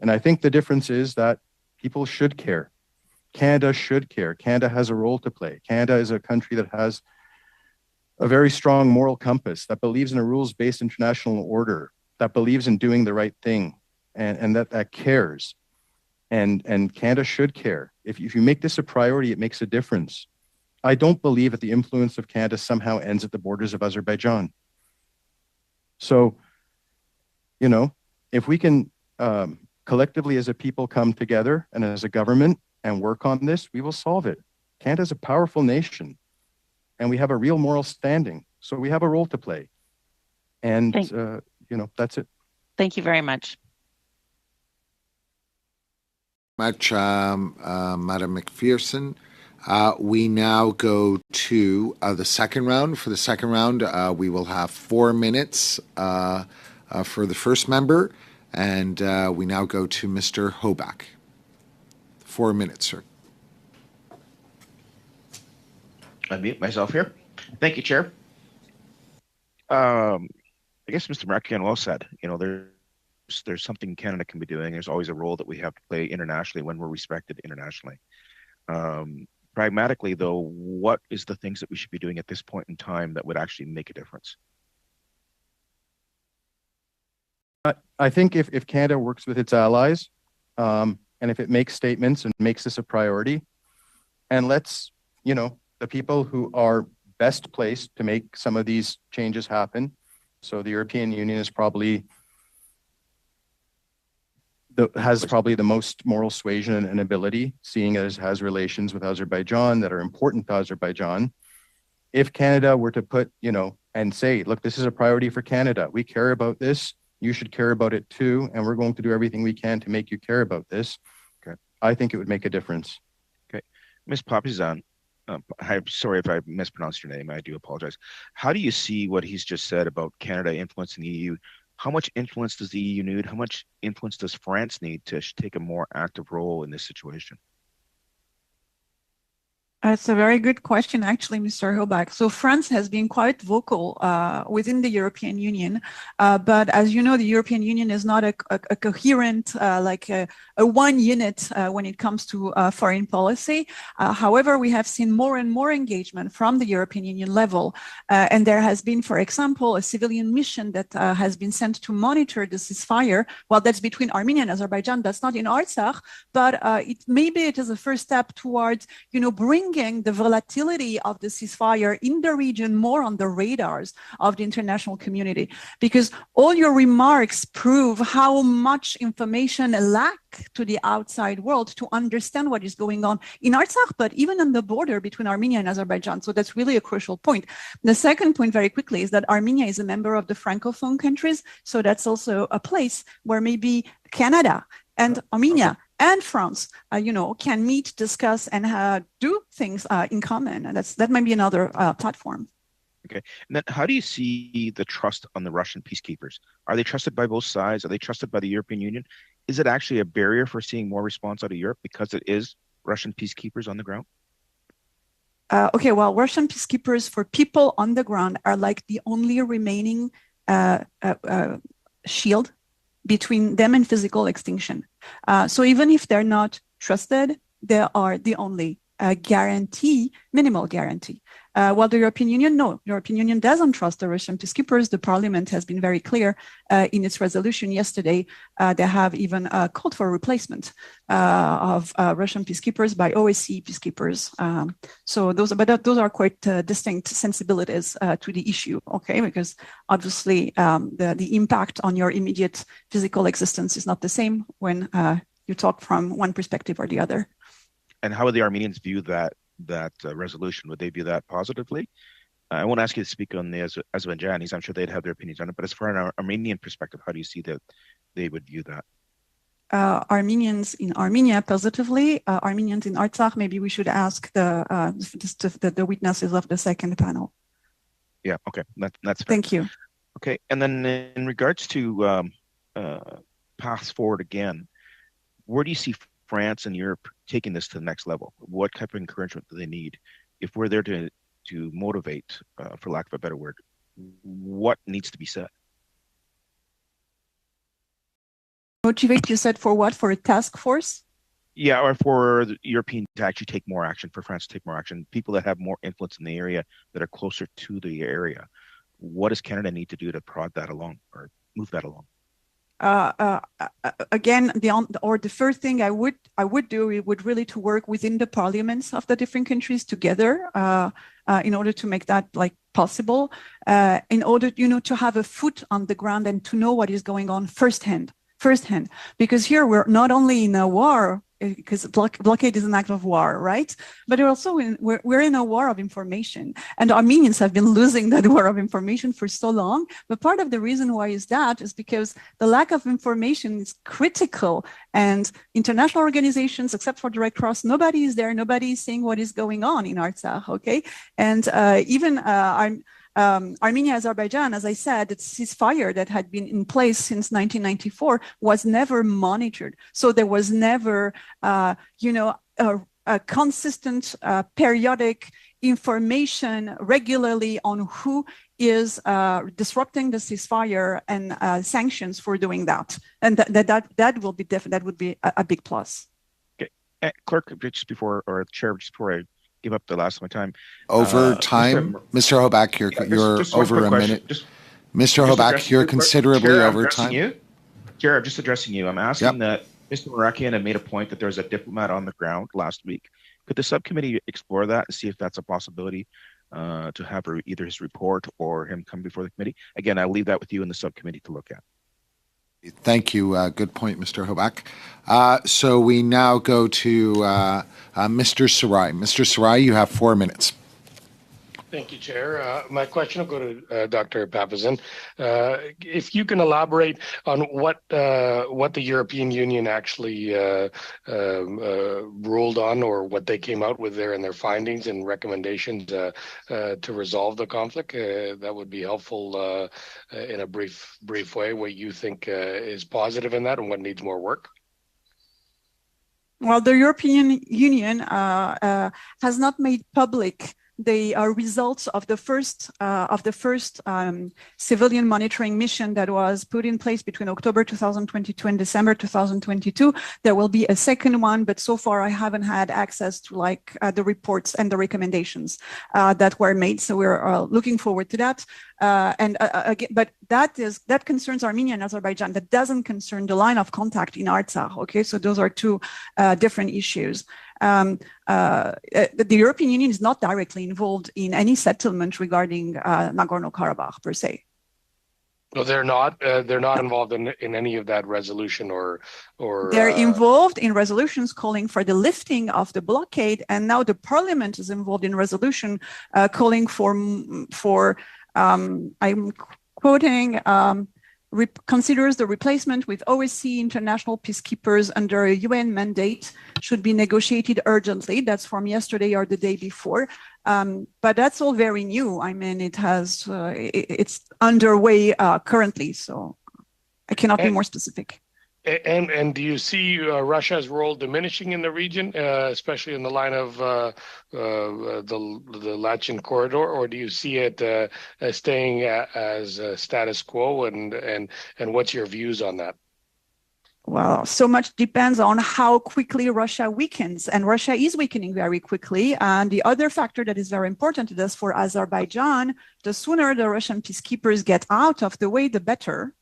And I think the difference is that people should care. Canada should care. Canada has a role to play. Canada is a country that has a very strong moral compass, that believes in a rules-based international order, that believes in doing the right thing, and that cares. And Canada should care. If you make this a priority, it makes a difference. I don't believe that the influence of Canada somehow ends at the borders of Azerbaijan. So, if we can collectively as a people come together and as a government and work on this, we will solve it. Canada is a powerful nation, and we have a real moral standing. So we have a role to play. And, that's it. Thank you very much. Madam McPherson. We now go to the second round. For the second round, we will have 4 minutes for the first member, and we now go to Mr. Hoback. 4 minutes, sir. Unmute myself here. Thank you, Chair. I guess Mr. Marakian well said. There's something Canada can be doing. There's always a role that we have to play internationally when we're respected internationally. Pragmatically, though, what is the things that we should be doing at this point in time that would actually make a difference? I think if Canada works with its allies, and if it makes statements and makes this a priority, and lets, the people who are best placed to make some of these changes happen. So the European Union is has probably the most moral suasion and ability, seeing as it has relations with Azerbaijan that are important to Azerbaijan. If Canada were to put, and say, look, this is a priority for Canada. We care about this. You should care about it too. And we're going to do everything we can to make you care about this. Okay. I think it would make a difference. Okay. Ms. Papizan, I'm sorry if I mispronounced your name. I do apologize. How do you see what he's just said about Canada influencing the EU? How much influence does the EU need? How much influence does France need to take a more active role in this situation? It's a very good question, actually, Mr. Hoback. So France has been quite vocal within the European Union, but as you know, the European Union is not a coherent, a one unit when it comes to foreign policy. However, we have seen more and more engagement from the European Union level, and there has been, for example, a civilian mission that has been sent to monitor the ceasefire. Well, that's between Armenia and Azerbaijan. That's not in Artsakh, but maybe it is a first step towards, bringing bringing the volatility of the ceasefire in the region more on the radars of the international community, because all your remarks prove how much information lack to the outside world to understand what is going on in Artsakh, but even on the border between Armenia and Azerbaijan. So that's really a crucial point. The second point, very quickly, is that Armenia is a member of the Francophone countries. So that's also a place where maybe Canada and Armenia and France, can meet, discuss, and do things in common. And that might be another platform. Okay. And then how do you see the trust on the Russian peacekeepers? Are they trusted by both sides? Are they trusted by the European Union? Is it actually a barrier for seeing more response out of Europe because it is Russian peacekeepers on the ground? Okay, well, Russian peacekeepers for people on the ground are like the only remaining shield between them and physical extinction. So even if they're not trusted, they are the only guarantee, minimal guarantee. While the European Union, no, the European Union doesn't trust the Russian peacekeepers. The parliament has been very clear in its resolution yesterday. They have even called for a replacement of Russian peacekeepers by OSCE peacekeepers. So those are quite distinct sensibilities to the issue, okay? Because obviously the impact on your immediate physical existence is not the same when you talk from one perspective or the other. And how would the Armenians view that resolution? Would they view that positively? I won't ask you to speak on the Azerbaijanis. I'm sure they'd have their opinions on it. But as far as an Armenian perspective, how do you see that they would view that? Armenians in Armenia positively. Armenians in Artsakh, maybe we should ask the witnesses of the second panel. Yeah. Okay. That's fair. Thank you. Okay. And then in regards to paths forward again, where do you see France and Europe taking this to the next level? What type of encouragement do they need? If we're there to motivate, for lack of a better word, what needs to be said? Motivate, you said, for what? For a task force? Yeah, or for the European to actually take more action, for France to take more action, people that have more influence in the area that are closer to the area. What does Canada need to do to prod that along or move that along? Again, the first thing I would do would really to work within the parliaments of the different countries together in order to make that possible, in order to have a foot on the ground and to know what is going on firsthand, because here we're not only in a war, because blockade is an act of war, right? But we're in a war of information, and Armenians have been losing that war of information for so long. But part of the reason why is because the lack of information is critical, and international organizations, except for the Red Cross, nobody is there. Nobody is saying what is going on in Artsakh, okay? And even Armenia, Azerbaijan, as I said, the ceasefire that had been in place since 1994 was never monitored. So there was never, a consistent, periodic information regularly on who is disrupting the ceasefire and sanctions for doing that. And that will be that would be a big plus. Okay, Clerk, Chair, just before I give up the last of my time. Over time, Mr. Hobak, you're over a minute. Mr. Hobak, you're considerably over time. Chair, I'm just addressing you. I'm asking that Mr. Marakian had made a point that there's a diplomat on the ground last week. Could the subcommittee explore that and see if that's a possibility to have either his report or him come before the committee? Again, I'll leave that with you and the subcommittee to look at. Thank you. Good point, Mr. Hobak. So we now go to Mr. Sarai. Mr. Sarai, you have 4 minutes. Thank you, Chair. My question will go to Dr. Papazian. If you can elaborate on what the European Union actually ruled on, or what they came out with there in their findings and recommendations to resolve the conflict, that would be helpful in a brief way, what you think is positive in that and what needs more work. Well, the European Union has not made public the results of the first civilian monitoring mission that was put in place between October 2022 and December 2022. There will be a second one, but so far I haven't had access to the reports and the recommendations that were made. So we're looking forward to that. Again, but that concerns Armenia and Azerbaijan. That doesn't concern the line of contact in Artsakh. Okay, so those are two different issues. the European Union is not directly involved in any settlement regarding Nagorno-Karabakh per se. No, they're not. They're not involved in any of that resolution or. They're involved in resolutions calling for the lifting of the blockade, and now the parliament is involved in resolution calling for I'm quoting. Considers the replacement with OSCE international peacekeepers under a UN mandate should be negotiated urgently. That's from yesterday or the day before. But that's all very new. I mean, it's underway currently, so I cannot be more specific. And do you see Russia's role diminishing in the region, especially in the line of the Lachin corridor, or do you see it staying as status quo? And what's your views on that? Well, so much depends on how quickly Russia weakens, and Russia is weakening very quickly. And the other factor that is very important to this for Azerbaijan, the sooner the Russian peacekeepers get out of the way, the better.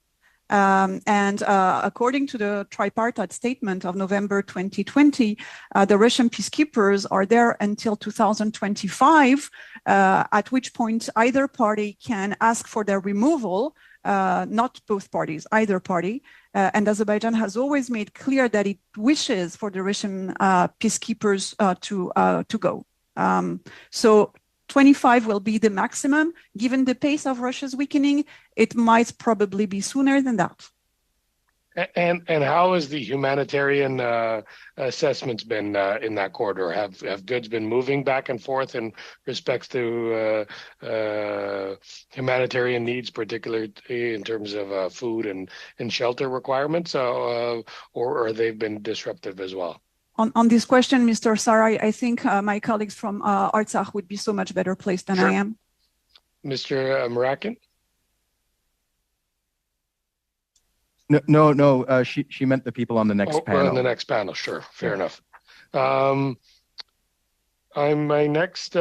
According to the tripartite statement of November 2020, the Russian peacekeepers are there until 2025, at which point either party can ask for their removal, not both parties, either party. And Azerbaijan has always made clear that it wishes for the Russian peacekeepers to go. So 25 will be the maximum. Given the pace of Russia's weakening, it might probably be sooner than that. And how has the humanitarian assessments been in that corridor? Have goods been moving back and forth in respects to humanitarian needs, particularly in terms of food and shelter requirements, or they've been disruptive as well? On this question, Mr. Sarai, I think my colleagues from Artsakh would be so much better placed than I am. Mr. Marakin? No. She meant the people on the next panel. On the next panel, sure. Fair enough. My next...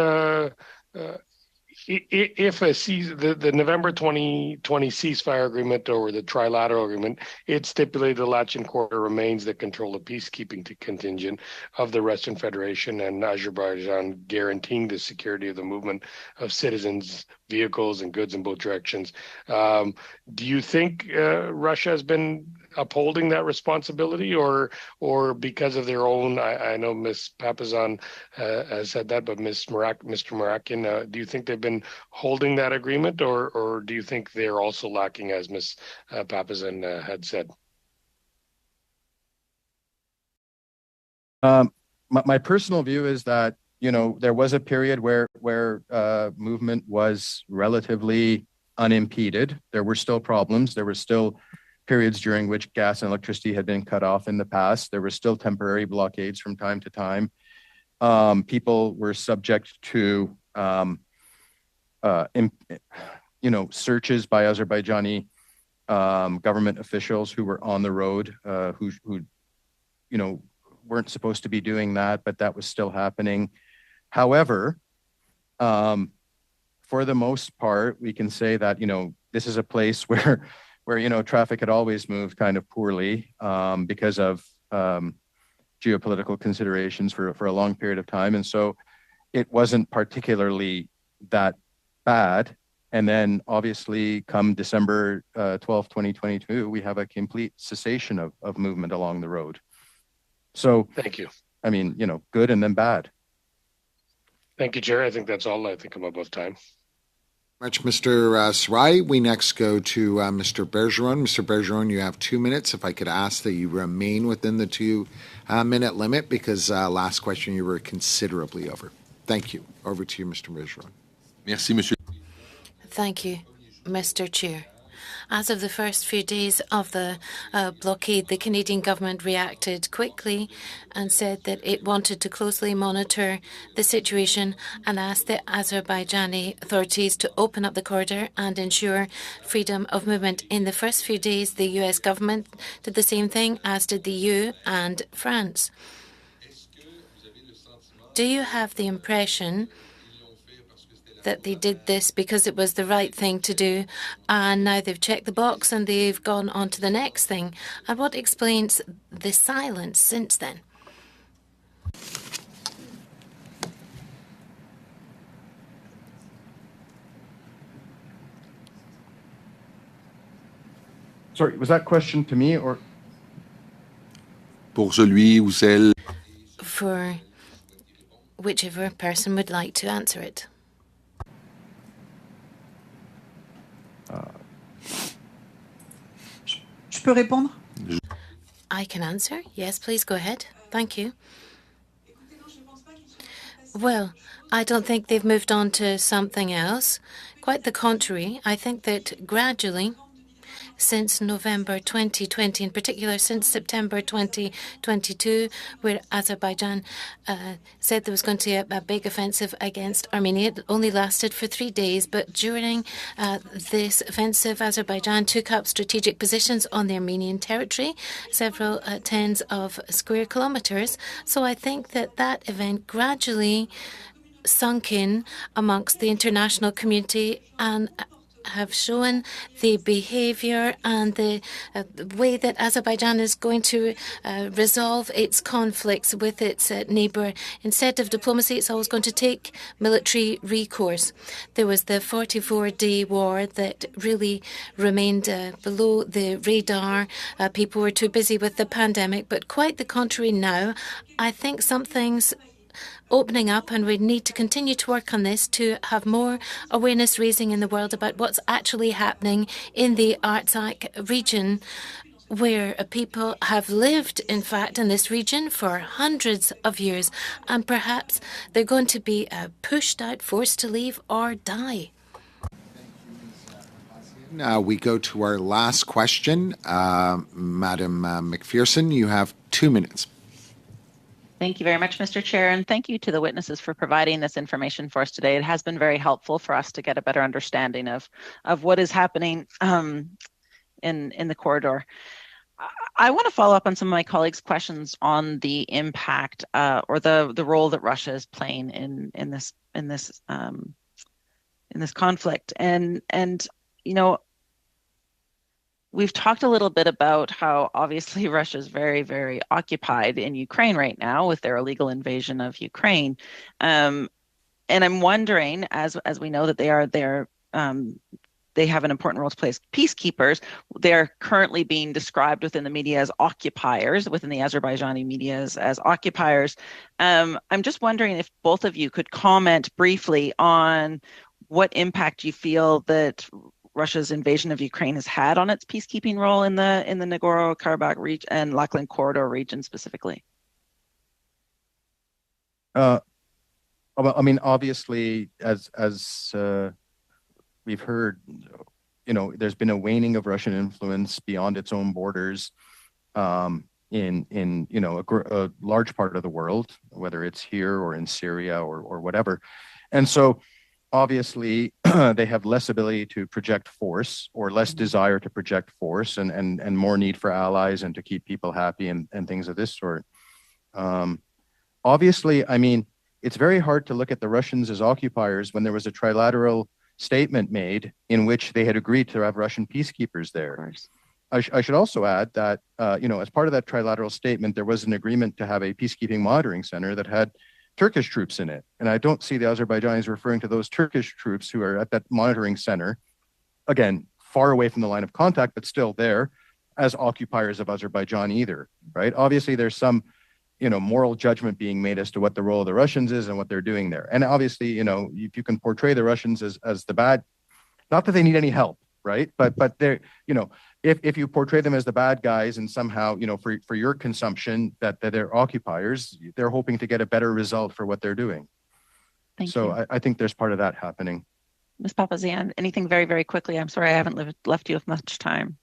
if the November 2020 ceasefire agreement or the trilateral agreement, it stipulated the Lachin corridor remains the control of peacekeeping contingent of the Russian Federation and Azerbaijan, guaranteeing the security of the movement of citizens, vehicles, and goods in both directions. Do you think Russia has been upholding that responsibility, or because of their own? I know Ms. Papasan has said that, but Mr. Marakin, do you think they've been holding that agreement, or do you think they're also lacking, as Ms. Papasan had said? My personal view is that there was a period where movement was relatively unimpeded. There were still problems. There were still periods during which gas and electricity had been cut off in the past. There were still temporary blockades from time to time. People were subject to, searches by Azerbaijani government officials who were on the road, who weren't supposed to be doing that, but that was still happening. However, for the most part, we can say that, this is a place where traffic had always moved kind of poorly because of geopolitical considerations for a long period of time. And so it wasn't particularly that bad. And then obviously come December 12th, 2022, we have a complete cessation of movement along the road. So thank you. I mean, good and then bad. Thank you, Chair. I think that's all. I think I'm above time. Much, Mr. Sarai. We next go to Mr. Bergeron. Mr. Bergeron, you have 2 minutes. If I could ask that you remain within the 2-minute limit, because last question you were considerably over. Thank you. Over to you, Mr. Bergeron. Merci, Monsieur. Thank you, Mr. Chair. As of the first few days of the blockade, the Canadian government reacted quickly and said that it wanted to closely monitor the situation and asked the Azerbaijani authorities to open up the corridor and ensure freedom of movement. In the first few days, the U.S. government did the same thing, as did the EU and France. Do you have the impression that they did this because it was the right thing to do, and now they've checked the box and they've gone on to the next thing? And what explains the silence since then? Sorry, was that question to me or? Pour celui ou celle. For whichever person would like to answer it. Je peux répondre? I can answer. Yes, please go ahead. Thank you. Well, I don't think they've moved on to something else. Quite the contrary. I think that gradually, since November 2020, in particular since September 2022, where Azerbaijan said there was going to be a big offensive against Armenia. It only lasted for 3 days, but during this offensive, Azerbaijan took up strategic positions on the Armenian territory, several tens of square kilometers. So I think that that event gradually sunk in amongst the international community and have shown the behavior and the way that Azerbaijan is going to resolve its conflicts with its neighbour. Instead of diplomacy, it's always going to take military recourse. There was the 44-day war that really remained below the radar. People were too busy with the pandemic, but quite the contrary now. I think something's opening up, and we need to continue to work on this to have more awareness raising in the world about what's actually happening in the Artsakh region, where people have lived, in fact, in this region for hundreds of years, and perhaps they're going to be pushed out, forced to leave, or die. Now we go to our last question. Madam McPherson, you have 2 minutes. Thank you very much, Mr. Chair, and thank you to the witnesses for providing this information for us today. It has been very helpful for us to get a better understanding of what is happening in the corridor. I want to follow up on some of my colleagues' questions on the impact or the role that Russia is playing in this conflict, and you know, we've talked a little bit about how obviously Russia is very, very occupied in Ukraine right now with their illegal invasion of Ukraine. And I'm wondering, as we know that they have an important role to play as peacekeepers, they're currently being described within the media as occupiers, within the Azerbaijani media as occupiers. I'm just wondering if both of you could comment briefly on what impact you feel that Russia's invasion of Ukraine has had on its peacekeeping role in the Nagorno-Karabakh region and Lachlan Corridor region specifically. Well, I mean, obviously, as we've heard, you know, there's been a waning of Russian influence beyond its own borders in you know a large part of the world, whether it's here or in Syria or whatever, and so. Obviously, they have less ability to project force or less desire to project force and more need for allies and to keep people happy and things of this sort. Obviously, I mean, it's very hard to look at the Russians as occupiers when there was a trilateral statement made in which they had agreed to have Russian peacekeepers there. I should also add that, you know, as part of that trilateral statement, there was an agreement to have a peacekeeping monitoring center that had Turkish troops in it. And I don't see the Azerbaijanis referring to those Turkish troops who are at that monitoring center, again, far away from the line of contact, but still there, as occupiers of Azerbaijan either, right? Obviously, there's some, you know, moral judgment being made as to what the role of the Russians is and what they're doing there. And obviously, you know, if you can portray the Russians as the bad, not that they need any help, right? But they're, you know, if you portray them as the bad guys and somehow, you know, for your consumption that they're occupiers, they're hoping to get a better result for what they're doing. Thank you. I think there's part of that happening. Ms. Papazian, anything very, very quickly? I'm sorry I haven't left you with much time.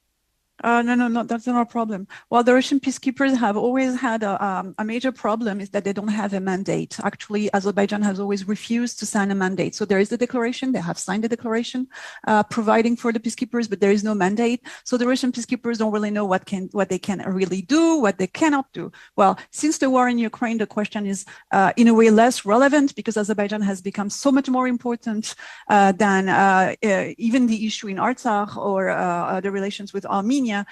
No, that's not a problem. Well, the Russian peacekeepers have always had a major problem is that they don't have a mandate. Actually, Azerbaijan has always refused to sign a mandate. So there is the declaration, they have signed the declaration providing for the peacekeepers, but there is no mandate. So the Russian peacekeepers don't really know what they can really do, what they cannot do. Well, since the war in Ukraine, the question is in a way less relevant because Azerbaijan has become so much more important than even the issue in Artsakh or the relations with Armenia. Armenia,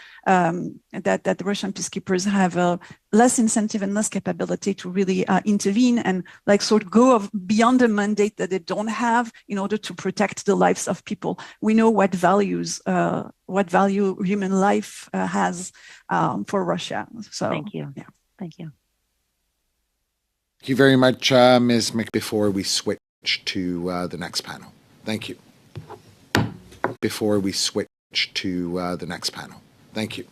that the Russian peacekeepers have less incentive and less capability to really intervene and like sort of go beyond the mandate that they don't have in order to protect the lives of people. We know what value human life has for Russia. So thank you. Yeah. Thank you. Thank you very much, Ms. Before we switch to the next panel. Thank you. Before we switch to the next panel. Thank you.